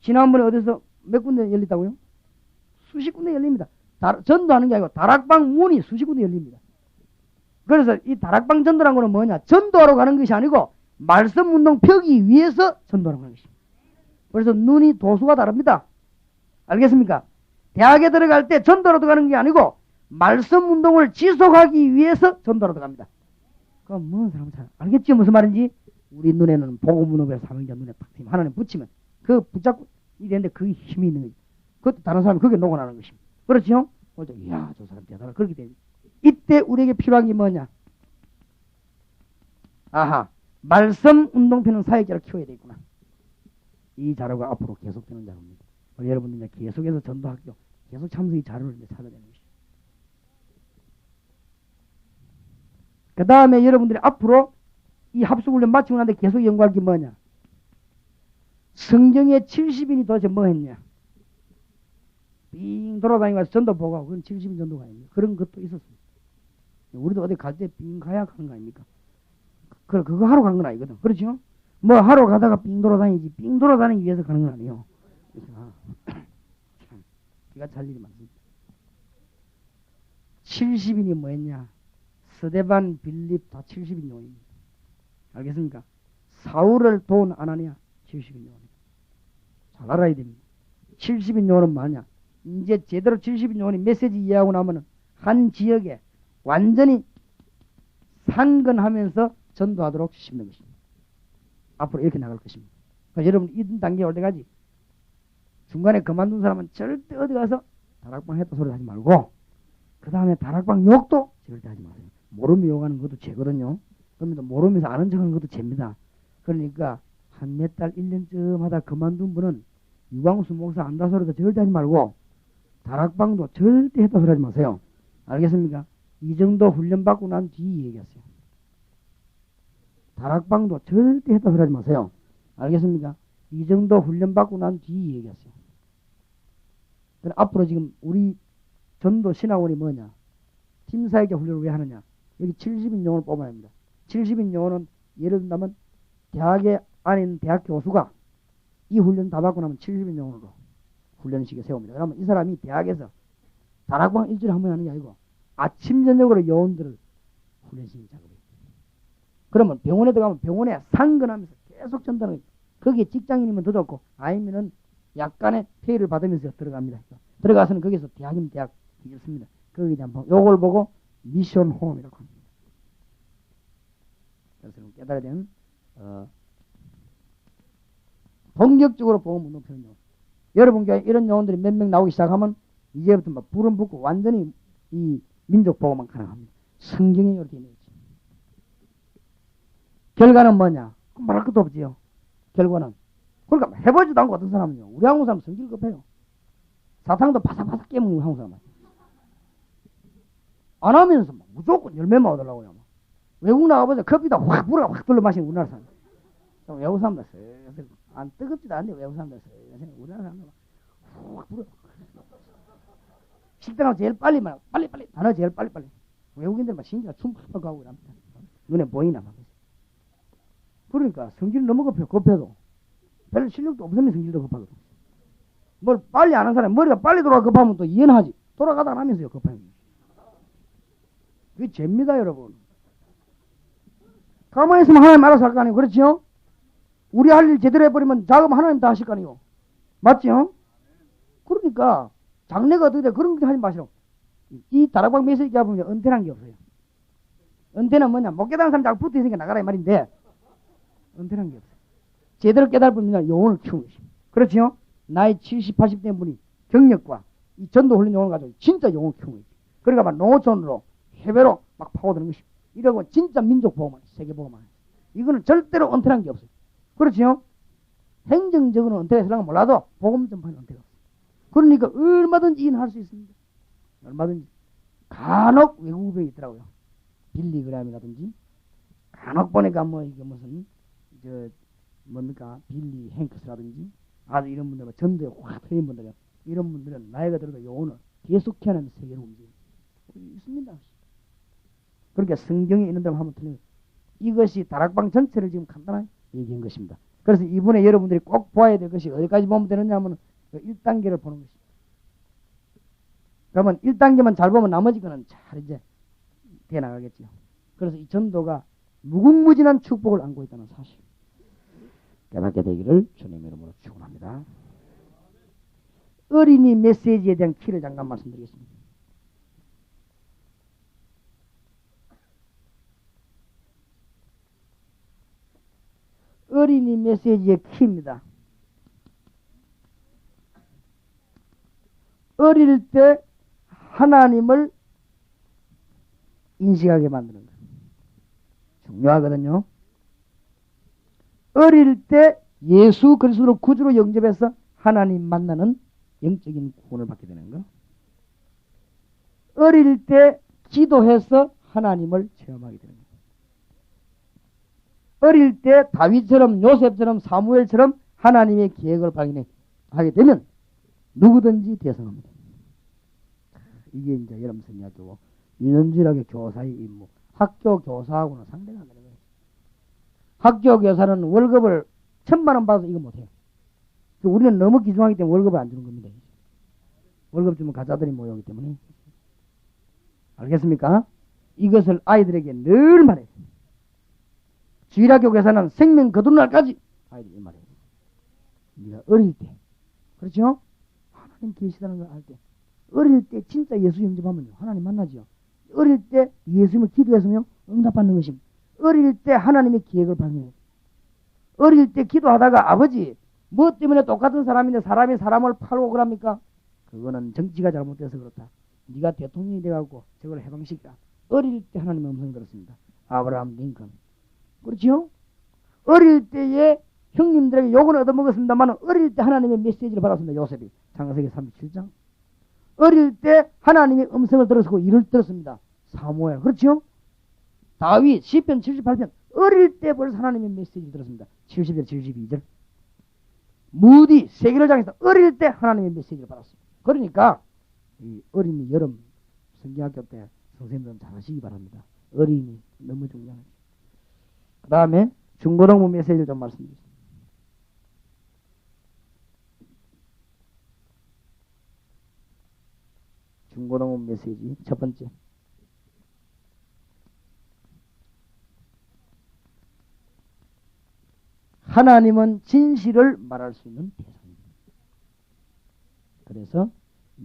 지난번에 어디서 몇 군데 열렸다고요? 수십 군데 열립니다. 전도하는 게 아니고 다락방 문이 수십 군데 열립니다. 그래서 이 다락방 전도라는 거는 뭐냐? 전도하러 가는 것이 아니고 말씀 운동 펴기 위해서 전도하러 가는 것입니다. 그래서 눈이 도수가 다릅니다. 알겠습니까? 대학에 들어갈 때 전도하러 가는 게 아니고 말씀 운동을 지속하기 위해서 전도하러 갑니다. 그럼 뭐 사람 잘 알겠죠? 무슨 말인지? 우리 눈에는 복음 운동의 사명자 눈에 딱 하나님 붙이면 그 붙잡고 이랬는데 그게 힘이 있는 거지. 그것도 다른 사람이 그게 녹아나는 것입니다. 그렇죠? 이야, 저 사람 대단하다. 그렇게 되지. 이때 우리에게 필요한 게 뭐냐? 아하, 말씀 운동편은 사역자를 키워야 되겠구나. 이 자료가 앞으로 계속되는 자료입니다. 여러분들 이제 계속해서 전도학교 계속 참석이 자료를 이제 찾아내는 것이죠. 그 다음에 여러분들이 앞으로 이 합숙훈련 마치고 난데 계속 연구할 게 뭐냐? 성경에 70인이 도대체 뭐 했냐? 빙 돌아다니면서 전도 보고 그건 70인 전도가 아닙니다. 그런 것도 있었습니다. 우리도 어디 갈 때 빙 가야 하는 거 아닙니까? 그거 하러 간 건 아니거든. 그렇죠? 뭐 하러 가다가 빙 돌아다니지 빙 돌아다니기 위해서 가는 건 아니에요. 참 기가 찰 일이 많습니다. 70인이 뭐 했냐? 스데반, 빌립 다 70인 요원입니다. 알겠습니까? 사울을 도운 아나니아 70인 요원입니다. 잘 알아야 됩니다. 70인 요원은 뭐냐? 이제 제대로 70인 요원이 메시지 이해하고 나면은 한 지역에 완전히 상근하면서 전도하도록 주시는 것입니다. 앞으로 이렇게 나갈 것입니다. 그러니까 여러분 이 단계에 올 때까지 중간에 그만둔 사람은 절대 어디 가서 다락방 했다 소리 하지 말고 그 다음에 다락방 욕도 절대 하지 마세요. 모르면 욕하는 것도 죄거든요. 그러면 모르면서 아는 척하는 것도 죄입니다. 그러니까 한 몇 달, 1년쯤 하다 그만둔 분은 유광수 목사 안다 소리도 절대 하지 말고 다락방도 절대 했다 소리 하지 마세요. 알겠습니까? 이 정도 훈련 받고 난 뒤 얘기하세요. 다락방도 절대 했다 소리 하지 마세요. 알겠습니까? 이 정도 훈련 받고 난 뒤 얘기하세요. 앞으로 지금 우리 전도 신학원이 뭐냐? 팀사역자 훈련을 왜 하느냐? 여기 70인 요원을 뽑아야 합니다. 70인 요원은 예를 든다면 대학에 안에 있는 대학 교수가 이 훈련 다 받고 나면 70인 요원으로 훈련식에 세웁니다. 그러면 이 사람이 대학에서 다락방 일주일에 한 번 하는 게 아니고 아침 저녁으로 요원들을 훈련시키는 작업이에요. 그러면 병원에 들어가면 병원에 상근하면서 계속 전달하는 거예요. 거기에 직장인이면 더 좋고 아니면은 약간의 페이를 받으면서 들어갑니다. 들어가서는 거기서 대학이면 대학 있습니다. 거기에 대한 요걸 보고 미션 홈이라고 합니다. 그래서 깨달아야 되는 본격적으로 복음 운동 표현 용어. 여러분 교회 이런 용어들이 몇 명 나오기 시작하면 이제부터 막 불은 붙고 완전히 이 민족 보고만 가능합니다. 성경에 이렇게 있는 거지. 결과는 뭐냐? 말할 것도 없지요. 결과는. 그러니까 해보지도 않고 어떤 사람은요. 우리 한국 사람 성질 급해요. 사탕도 바삭바삭 깨먹는 한국 사람. 안 하면서 막 무조건 열매만 얻으려고요. 막. 외국 나가보자 커피도 확 불어 확 돌려 마시는 우리나라 사람. 외국 사람들 안 뜨겁지도 않는데 외국 사람들 우리나라 사람들 확 불어. 식당하고 제일 빨리 단어 제일 빨리 외국인들 막 신기가 춤 팍팍 가고 이랍니다. 눈에 보이나 막. 그러니까 성질 너무 급해도 별 실력도 없으면 성질도 급하거든. 뭘 빨리 아는 사람 머리가 빨리 돌아가 급하면 또 이해는 하지. 돌아가다 나면서요 급하면. 그게 죄입니다 여러분. 가만히 있으면 하나님 알아서 할 거 아니에요. 그렇지요? 우리 할 일 제대로 해버리면 자금 하나님 다 하실 거 아니에요. 맞지요? 그러니까 장래가 어떻게 돼 그런 거 하지 마시라고. 이 다락방 메시지 보면 은퇴란 게 없어요. 은퇴는 뭐냐 못 깨달은 사람 자꾸 붙어 있으니까 나가라 이 말인데 은퇴란 게 없어요. 제대로 깨달으면 영혼을 키우는 것입니다. 그렇지요? 나이 70, 80대 분이 경력과 이 전도 훈련 영혼을 가지고 진짜 영혼을 키우는 거지. 그러니까 막 농어촌으로 해외로 막 파고드는 것입니다. 이러고 진짜 민족 보호만 세계 보호만 이거는 절대로 은퇴란 게 없어요. 그렇지요? 행정적으로 은퇴가 있으려면 몰라도 복음 전파는 은퇴가 없어요. 그러니까 얼마든지 일할 수 있습니다. 얼마든지. 간혹 외국병이 있더라고요. 빌리그램이라든지 간혹 보니까 뭐 이게 무슨 뭡니까 빌리 행크스라든지 아주 이런 분들 전도에 확 트인 분들 이런 분들은 나이가 들어도 영혼을 계속 키워내는 세계로 움직여요. 있습니다. 그러니까 성경에 있는 대로 하면 틀려요. 이것이 다락방 전체를 지금 간단하게 얘기한 것입니다. 그래서 이번에 여러분들이 꼭 보아야 될 것이 어디까지 보면 되느냐 하면 1단계를 보는 것입니다. 그러면 1단계만 잘 보면 나머지 거는 잘 이제 돼 나가겠죠. 그래서 이 전도가 무궁무진한 축복을 안고 있다는 사실 깨닫게 되기를 주님의 이름으로 축원합니다. 어린이 메시지에 대한 키를 잠깐 말씀드리겠습니다. 어린이 메시지의 키입니다. 어릴 때 하나님을 인식하게 만드는 거예요. 중요하거든요. 어릴 때 예수 그리스도를 구주로 영접해서 하나님 만나는 영적인 구원을 받게 되는 거. 어릴 때 기도해서 하나님을 체험하게 되는 거. 어릴 때 다윗처럼 요셉처럼 사무엘처럼 하나님의 계획을 발견하게 되면 누구든지 대성합니다. 이게 이제 여러분 생각하고 유년지락의 교사의 임무. 학교 교사하고는 상대가 안 되는 거예요. 학교 교사는 월급을 1,000,000원 받아서 이거 못해요. 우리는 너무 기중하기 때문에 월급을 안 주는 겁니다. 월급 주면 가짜들이 모여오기 때문에. 알겠습니까? 이것을 아이들에게 늘 말해요. 주일학교 교사는 생명 거두는 날까지 아이들이 말해요. 네가 어릴 때, 그렇죠? 하나님 계시다는 걸 알 때, 어릴 때 진짜 예수 영접하면요 하나님 만나죠. 어릴 때 예수님을 기도해서요 응답받는 것입니다. 어릴 때 하나님의 기획을 발견해요. 어릴 때 기도하다가 아버지 뭐 때문에 똑같은 사람인데 사람이 사람을 팔고 그럽니까? 그거는 정치가 잘못돼서 그렇다. 네가 대통령이 돼갖고 저걸 해방시키라. 어릴 때 하나님의 음성을 들었습니다. 아브라함 링컨. 그렇지요? 어릴 때에 형님들에게 욕은 얻어먹었습니다만 어릴 때 하나님의 메시지를 받았습니다. 요셉이 창세기 37장. 어릴 때 하나님의 음성을 들었고 이를 들었습니다. 사무엘. 그렇지요? 다윗 시편 78편 어릴 때 벌써 하나님의 메시지를 들었습니다. 70절 72절. 무디 세계를장에서 어릴 때 하나님의 메시지를 받았습니다. 그러니까 이 어린이 여름 성경학교 때 선생님들은 잘 하시기 바랍니다. 어린이 너무 중요하죠. 그 다음에 중고등부 메시지를 좀 말씀드리겠습니다. 중고등부 메시지 첫 번째. 하나님은 진실을 말할 수 있는 대상입니다. 그래서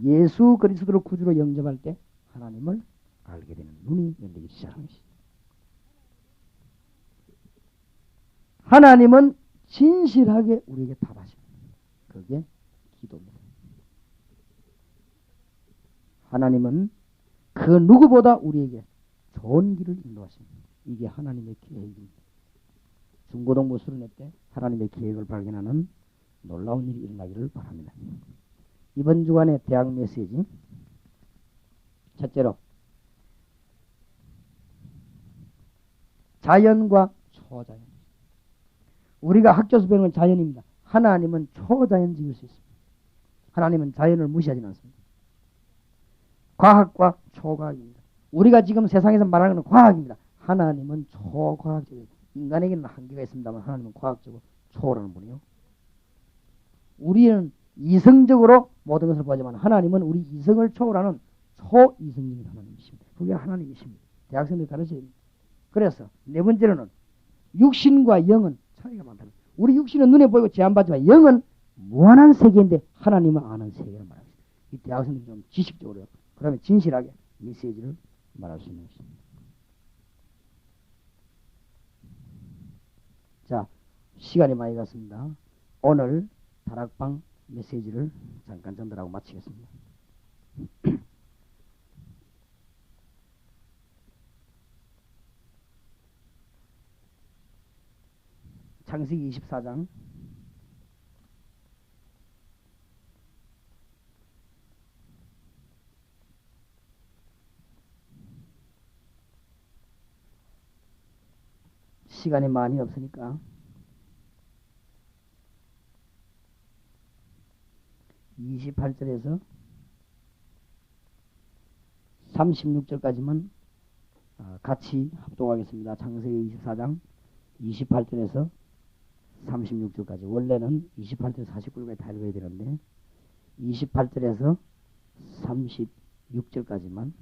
예수 그리스도를 구주로 영접할 때 하나님을 알게 되는 눈이 열리기 시작하는 것입니다. 하나님은 진실하게 우리에게 답하십니다. 그게 기도입니다. 하나님은 그 누구보다 우리에게 좋은 길을 인도하십니다. 이게 하나님의 계획입니다. 중고등부 수련회 때 하나님의 계획을 발견하는 놀라운 일이 일어나기를 바랍니다. 이번 주간의 대학 메시지, 첫째로 자연과 초자연. 우리가 학교에서 배우는 자연입니다. 하나님은 초자연적일 수 있습니다. 하나님은 자연을 무시하지 않습니다. 과학과 초과학입니다. 우리가 지금 세상에서 말하는 건 과학입니다. 하나님은 초과학적입니다. 인간에게는 한계가 있습니다만 하나님은 과학적으로 초월하는 분이요. 우리는 이성적으로 모든 것을 보지만 하나님은 우리 이성을 초월하는 초이성적인 하나님이십니다. 그게 하나님이십니다. 대학생들 가르쳐야 됩니다. 그래서 네 번째로는 육신과 영은 차이가 많다. 우리 육신은 눈에 보이고 제한받지만 영은 무한한 세계인데 하나님은 아는 세계를 말합니다. 이 대학생들이 좀 지식적으로요. 그러면 진실하게 메시지를 말할 수 있는 것입니다. 자, 시간이 많이 갔습니다. 오늘 다락방 메시지를 잠깐 전달하고 마치겠습니다. 창세기 24장 시간이 많이 없으니까 28절에서 36절까지만 같이 합독하겠습니다. 창세기 24장 28절에서 36절까지. 원래는 28절에서 49절까지 다 읽어야 되는데 28절에서 36절까지만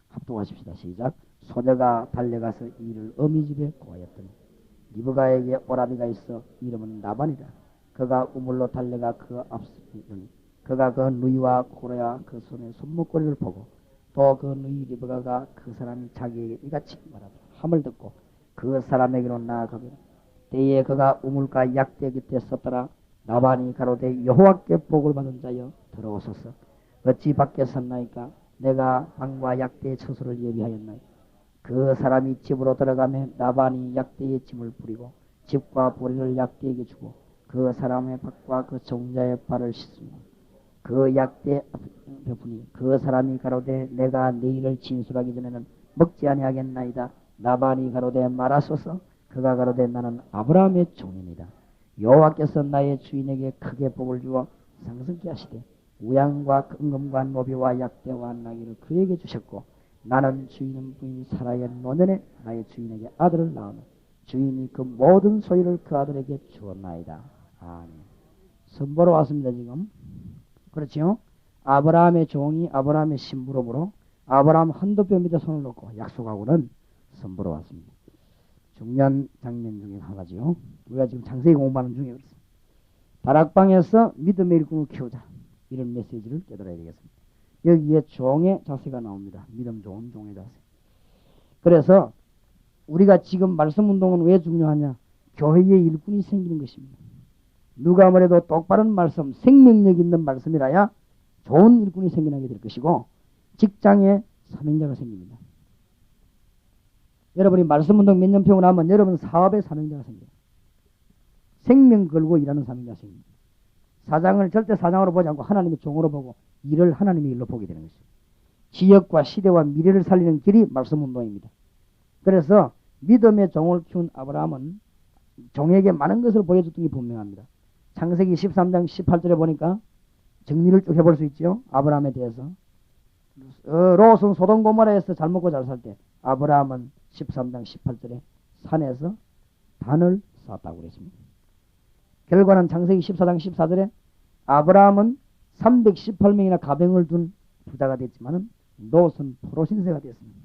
합독하십시다. 시작. 소녀가 달려가서 이를 어미 집에 고하였더니 리브가에게 오라비가 있어 이름은 나반이라. 그가 우물로 달려가 그 앞서 이르니 그가 그 누이와 고라야 그 손에 손목걸이를 보고 또 그 누이 리브가가 그 사람이 자기에게 이같이 말하더라. 함을 듣고 그 사람에게로 나아가게 때에 그가 우물가 약대 곁에 섰더라. 나반이 가로되 여호와께 복을 받은 자여 들어오소서. 어찌 밖에 섰나이까. 내가 방과 약대의 처소를 예비하였나이. 그 사람이 집으로 들어가며 나반이 약대의 짐을 뿌리고 집과 보리를 약대에게 주고 그 사람의 밭과 그 종자의 발을 씻으며 그 약대 베푸니 그 사람이 가로되 내가 내일을 진술하기 전에는 먹지 아니하겠나이다. 나반이 가로되 말하소서. 그가 가로되 나는 아브라함의 종이니이다. 여호와께서 나의 주인에게 크게 복을 주어 상승케 하시되 우양과 금금과 노비와 약대와 나귀를 그에게 주셨고 나는 주인은 부인이 살아야 노년에 나의 주인에게 아들을 낳으며 주인이 그 모든 소유를 그 아들에게 주었나이다. 아멘. 선보러 왔습니다. 지금 그렇지요? 아브라함의 종이 아브라함의 신부름으로 아브라함 한도뼈 밑에 손을 놓고 약속하고는 선보러 왔습니다. 중요한 장면 중에 하나지요. 우리가 지금 창세기 공부하는 중에 그렇습니다. 다락방에서 믿음의 일꾼을 키우자. 이런 메시지를 깨달아야 되겠습니다. 여기에 종의 자세가 나옵니다. 믿음 좋은 종의 자세. 그래서 우리가 지금 말씀 운동은 왜 중요하냐? 교회의 일꾼이 생기는 것입니다. 누가 뭐래도 똑바른 말씀, 생명력 있는 말씀이라야 좋은 일꾼이 생겨나게 될 것이고 직장에 사명자가 생깁니다. 여러분이 말씀 운동 몇 년 배우고 나면 여러분 사업에 사명자가 생겨요. 생명 걸고 일하는 사명자가 생깁니다. 사장을 절대 사장으로 보지 않고 하나님의 종으로 보고 일을 하나님의 일로 보게 되는 것이죠. 지역과 시대와 미래를 살리는 길이 말씀 운동입니다. 그래서 믿음의 종을 키운 아브라함은 종에게 많은 것을 보여줬던 게 분명합니다. 창세기 13장 18절에 보니까 정리를 쭉 해볼 수 있죠. 아브라함에 대해서. 롯은 소돔 고모라에서 잘 먹고 잘 살 때 아브라함은 13장 18절에 산에서 단을 쌓았다고 그랬습니다. 결과는 창세기 14장 14절에 아브라함은 318명이나 가병을 둔 부자가 됐지만은 롯은 포로 신세가 됐습니다.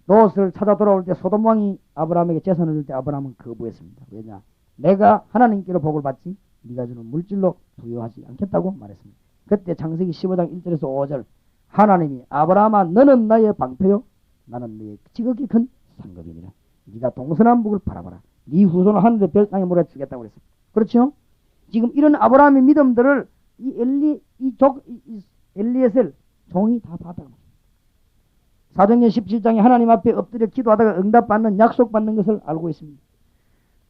롯을 찾아 돌아올 때 소돔 왕이 아브라함에게 재산을 줄 때 아브라함은 거부했습니다. 왜냐? 내가 하나님께로 복을 받지 네가 주는 물질로 부여하지 않겠다고 말했습니다. 그때 창세기 15장 1절에서 5절 하나님이 아브라함아 너는 나의 방패요 나는 너의 지극히 큰 상급이니라. 네가 동서남북을 바라봐라. 네 후손은 하늘의 별 땅에 물에 주겠다고 그랬습니다. 그렇죠? 지금 이런 아브라함의 믿음들을 이 엘리에셀 종이 다 받아갑니다. 사도행전 17장에 하나님 앞에 엎드려 기도하다가 응답받는 약속받는 것을 알고 있습니다.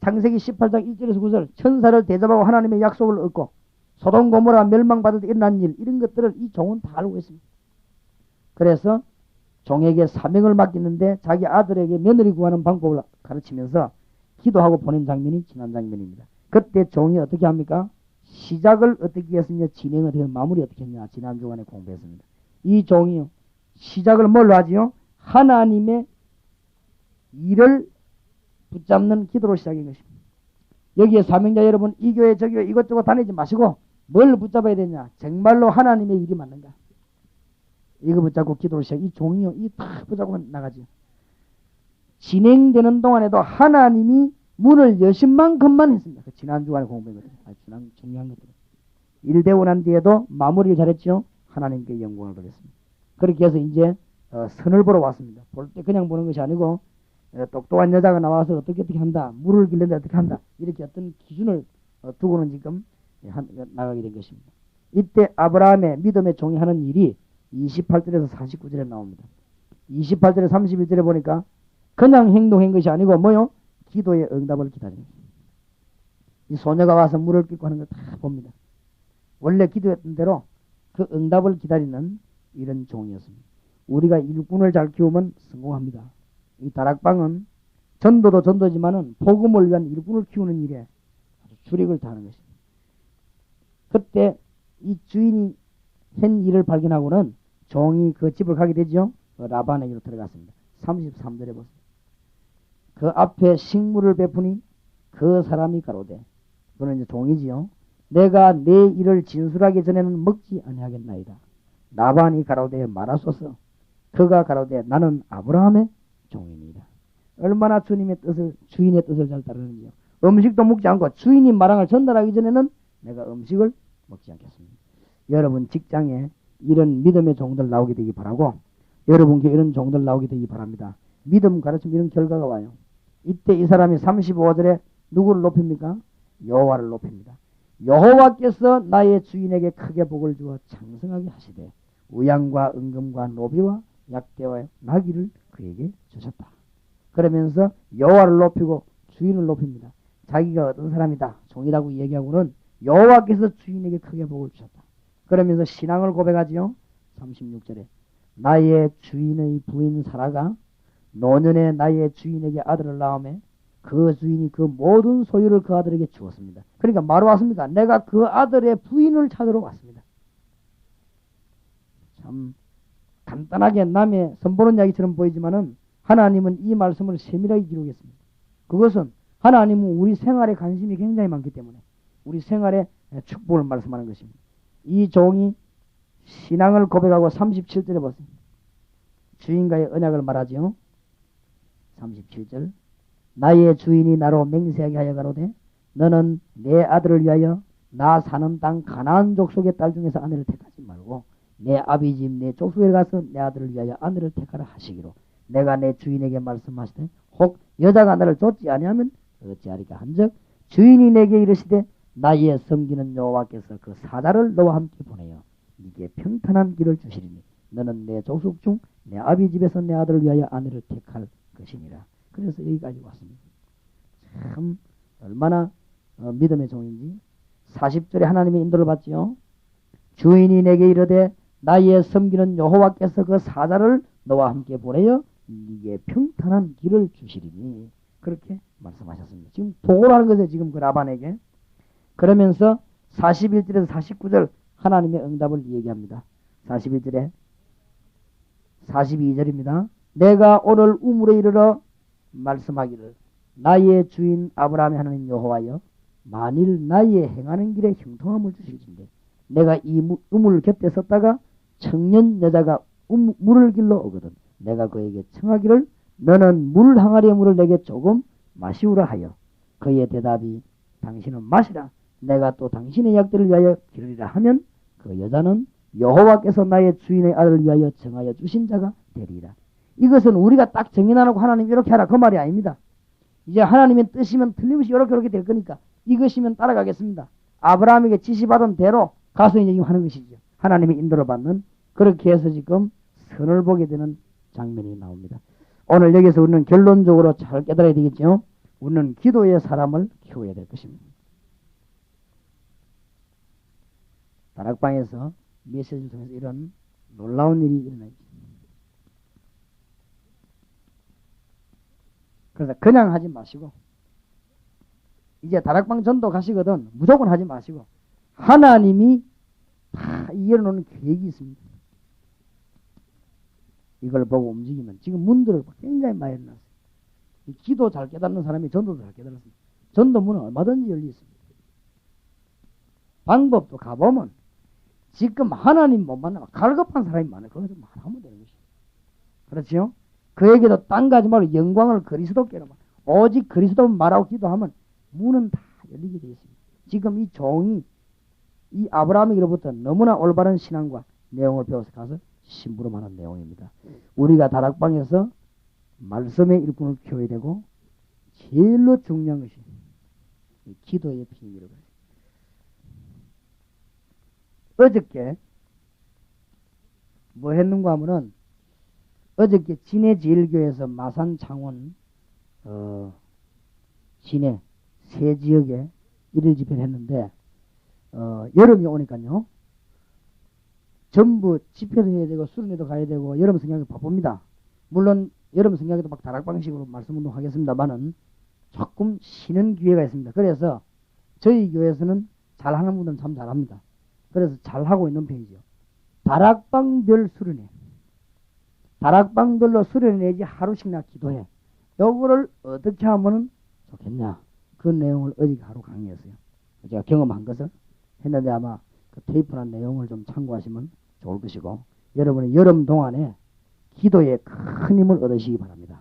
창세기 18장 1절에서 9절 천사를 대접하고 하나님의 약속을 얻고 소돔 고모라 멸망받을 때 일어난 일 이런 것들을 이 종은 다 알고 있습니다. 그래서 종에게 사명을 맡기는데 자기 아들에게 며느리 구하는 방법을 가르치면서 기도하고 보낸 장면이 지난 장면입니다. 그때 종이 어떻게 합니까? 시작을 어떻게 했으며 진행을 어떻게 마무리 어떻게 했냐 지난 주간에 공부했습니다. 이 종이요 시작을 뭘로 하지요? 하나님의 일을 붙잡는 기도로 시작한 것입니다. 여기에 사명자 여러분 이 교회 저 교회 이것저것 다니지 마시고 뭘 붙잡아야 되냐? 정말로 하나님의 일이 맞는가? 이거 붙잡고 기도를 시작. 이 종이요 이 다 붙잡고 나가죠. 진행되는 동안에도 하나님이 문을 여신 만큼만 했습니다. 그 지난 주간에 공부한 것들 아주 중요한 것들. 일 되고 난 뒤에도 마무리를 잘했죠. 하나님께 영광을 돌렸습니다. 그렇게 해서 이제 선을 보러 왔습니다. 볼 때 그냥 보는 것이 아니고 똑똑한 여자가 나와서 어떻게 한다. 물을 길는데 어떻게 한다. 이렇게 어떤 기준을 두고는 지금 나가게 된 것입니다. 이때 아브라함의 믿음의 종이 하는 일이 28절에서 49절에 나옵니다. 28절에 31절에 보니까 그냥 행동한 것이 아니고 뭐요? 기도의 응답을 기다립니다. 이 소녀가 와서 물을 끓고 하는 걸 다 봅니다. 원래 기도했던 대로 그 응답을 기다리는 이런 종이었습니다. 우리가 일꾼을 잘 키우면 성공합니다. 이 다락방은 전도도 전도지만은 복음을 위한 일꾼을 키우는 일에 아주 주력을 다하는 것입니다. 그때 이 주인이 한 일을 발견하고는 종이 그 집을 가게 되죠. 라반에게로 들어갔습니다. 33절에 보세요. 그 앞에 식물을 베푸니 그 사람이 가로되 그는 이제 종이지요. 내가 내 일을 진술하기 전에는 먹지 아니하겠나이다. 라반이 가로되 말하소서. 그가 가로되 나는 아브라함의 종이니이다. 얼마나 주님의 뜻을 주인의 뜻을 잘 따르는지요. 음식도 먹지 않고 주인이 말함을 전달하기 전에는 내가 음식을 먹지 않겠습니다. 여러분 직장에 이런 믿음의 종들 나오게 되기 바라고 여러분께 이런 종들 나오게 되기 바랍니다. 믿음 가르치면 이런 결과가 와요. 이때 이 사람이 35절에 누구를 높입니까? 여호와를 높입니다. 여호와께서 나의 주인에게 크게 복을 주어 장성하게 하시되 우양과 은금과 노비와 약대와 나귀를 그에게 주셨다. 그러면서 여호와를 높이고 주인을 높입니다. 자기가 어떤 사람이다 종이라고 얘기하고는 여호와께서 주인에게 크게 복을 주셨다. 그러면서 신앙을 고백하지요. 36절에 나의 주인의 부인 사라가 노년에 나의 주인에게 아들을 낳으며 그 주인이 그 모든 소유를 그 아들에게 주었습니다. 그러니까 말로 왔습니까? 내가 그 아들의 부인을 찾으러 왔습니다. 참 간단하게 남의 선보는 이야기처럼 보이지만은 하나님은 이 말씀을 세밀하게 기록했습니다. 그것은 하나님은 우리 생활에 관심이 굉장히 많기 때문에 우리 생활에 축복을 말씀하는 것입니다. 이 종이 신앙을 고백하고 37절에 보세요. 주인과의 언약을 말하지요. 37절 나의 주인이 나로 맹세하게 하여 가로되 너는 내 아들을 위하여 나 사는 땅 가나안 족속의 딸 중에서 아내를 택하지 말고 내 아비 집 내 족속에 가서 내 아들을 위하여 아내를 택하라 하시기로 내가 내 주인에게 말씀하시되 혹 여자가 나를 쫓지 아니하면 어찌하리까 한즉 주인이 내게 이르시되 나의 섬기는 여호와께서 그 사자를 너와 함께 보내어 네게 평탄한 길을 주시리니 너는 내 족속 중 내 아비 집에서 내 아들을 위하여 아내를 택할 것이니라. 그래서 여기까지 왔습니다. 참 얼마나 믿음의 종인지 40절에 하나님의 인도를 받지요. 주인이 내게 이르되 나의 섬기는 여호와께서 그 사자를 너와 함께 보내어 네게 평탄한 길을 주시리니 그렇게 말씀하셨습니다. 지금 보고를 하는 것에 지금 그 라반에게 그러면서 41절에서 49절 하나님의 응답을 얘기합니다. 41절에 42절입니다. 내가 오늘 우물에 이르러 말씀하기를 나의 주인 아브라함의 하나님 여호와여 만일 나의 행하는 길에 형통함을 주실진데 내가 이 우물 곁에 섰다가 청년 여자가 물을 길러 오거든 내가 그에게 청하기를 너는 물 항아리의 물을 내게 조금 마시우라 하여 그의 대답이 당신은 마시라 내가 또 당신의 약들을 위하여 기르리라 하면 그 여자는 여호와께서 나의 주인의 아들을 위하여 정하여 주신 자가 되리라. 이것은 우리가 딱 정해놔놓고 하나님 이렇게 하라 그 말이 아닙니다. 이제 하나님의 뜻이면 틀림없이 이렇게 될 거니까 이것이면 따라가겠습니다. 아브라함에게 지시받은 대로 가서 이제 하는 것이죠. 하나님의 인도를 받는 그렇게 해서 지금 선을 보게 되는 장면이 나옵니다. 오늘 여기서 우리는 결론적으로 잘 깨달아야 되겠죠. 우리는 기도의 사람을 키워야 될 것입니다. 다락방에서 메시지를 통해서 이런 놀라운 일이 일어나죠. 그래서 그냥 하지 마시고 이제 다락방 전도 가시거든 무조건 하지 마시고 하나님이 다 이어놓은 계획이 있습니다. 이걸 보고 움직이면 지금 문들을 굉장히 많이 열어놨어요. 기도 잘 깨닫는 사람이 전도도 잘 깨달았습니다. 전도 문은 얼마든지 열려 있습니다. 방법도 가보면 지금 하나님 못 만나면 갈급한 사람이 많아요. 거기서 말하면 되는 것이죠. 그렇지요? 그에게도 딴 가지 말고 영광을 그리스도께로 오직 그리스도 말하고 기도하면 문은 다 열리게 되어 있습니다. 지금 이 종이 이 아브라함에게로부터 너무나 올바른 신앙과 내용을 배워서 가서 심부름하는 내용입니다. 우리가 다락방에서 말씀의 일꾼을 키워야 되고 제일로 중요한 것이 기도의 비밀을 어저께 뭐 했는가 하면은 어저께 진해 제일교회에서 마산 창원 진해 세 지역에 일일 집회를 했는데 여름이 오니까요 전부 집회도 해야 되고 수련회도 가야 되고 여름 성경이 바쁩니다. 물론 여름 성경에도 막 다락방식으로 말씀운동 하겠습니다만은 조금 쉬는 기회가 있습니다. 그래서 저희 교회에서는 잘하는 분들은 참 잘합니다. 그래서 잘하고 있는 편이죠. 다락방별 수련회 다락방별로 수련회 내지 하루씩나 기도해 요거를 어떻게 하면 좋겠냐 그 내용을 어제 하루 강의했어요. 제가 경험한 것을 했는데 아마 그 테이프나 내용을 좀 참고하시면 좋을 것이고 여러분이 여름 동안에 기도에 큰 힘을 얻으시기 바랍니다.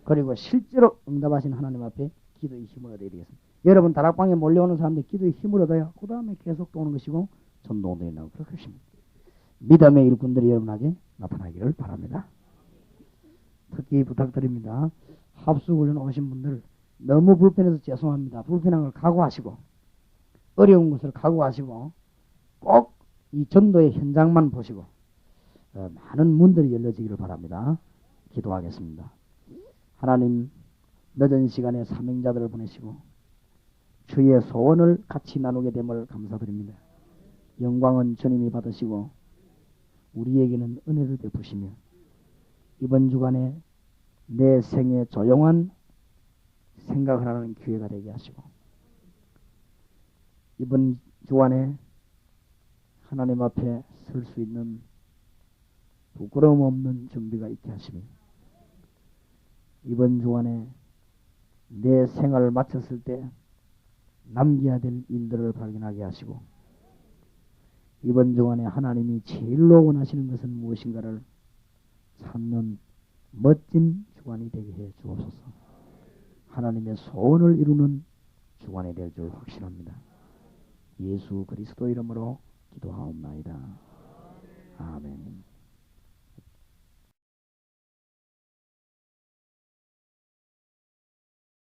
그리고 실제로 응답하신 하나님 앞에 기도의 힘을 얻어야 되겠습니다. 여러분 다락방에 몰려오는 사람들 기도의 힘을 얻어야 그 다음에 계속 또 오는 것이고 전도운동이 나오고 그럴 것입니다. 믿음의 일꾼들이 여러분에게 나타나기를 바랍니다. 특히 부탁드립니다. 합수훈련 오신 분들 너무 불편해서 죄송합니다. 불편한 걸 각오하시고 어려운 것을 각오하시고 꼭 이 전도의 현장만 보시고 많은 문들이 열려지기를 바랍니다. 기도하겠습니다. 하나님 늦은 시간에 사명자들을 보내시고 주의 소원을 같이 나누게 됨을 감사드립니다. 영광은 주님이 받으시고 우리에게는 은혜를 베푸시며 이번 주간에 내 생에 조용한 생각을 하는 기회가 되게 하시고 이번 주간에 하나님 앞에 설 수 있는 부끄러움 없는 준비가 있게 하시며 이번 주간에 내 생활을 마쳤을 때 남겨야 될 일들을 발견하게 하시고 이번 주간에 하나님이 제일로 원하시는 것은 무엇인가를 찾는 멋진 주간이 되게 해 주옵소서. 하나님의 소원을 이루는 주간이 될 줄 확신합니다. 예수 그리스도 이름으로 기도하옵나이다. 아멘.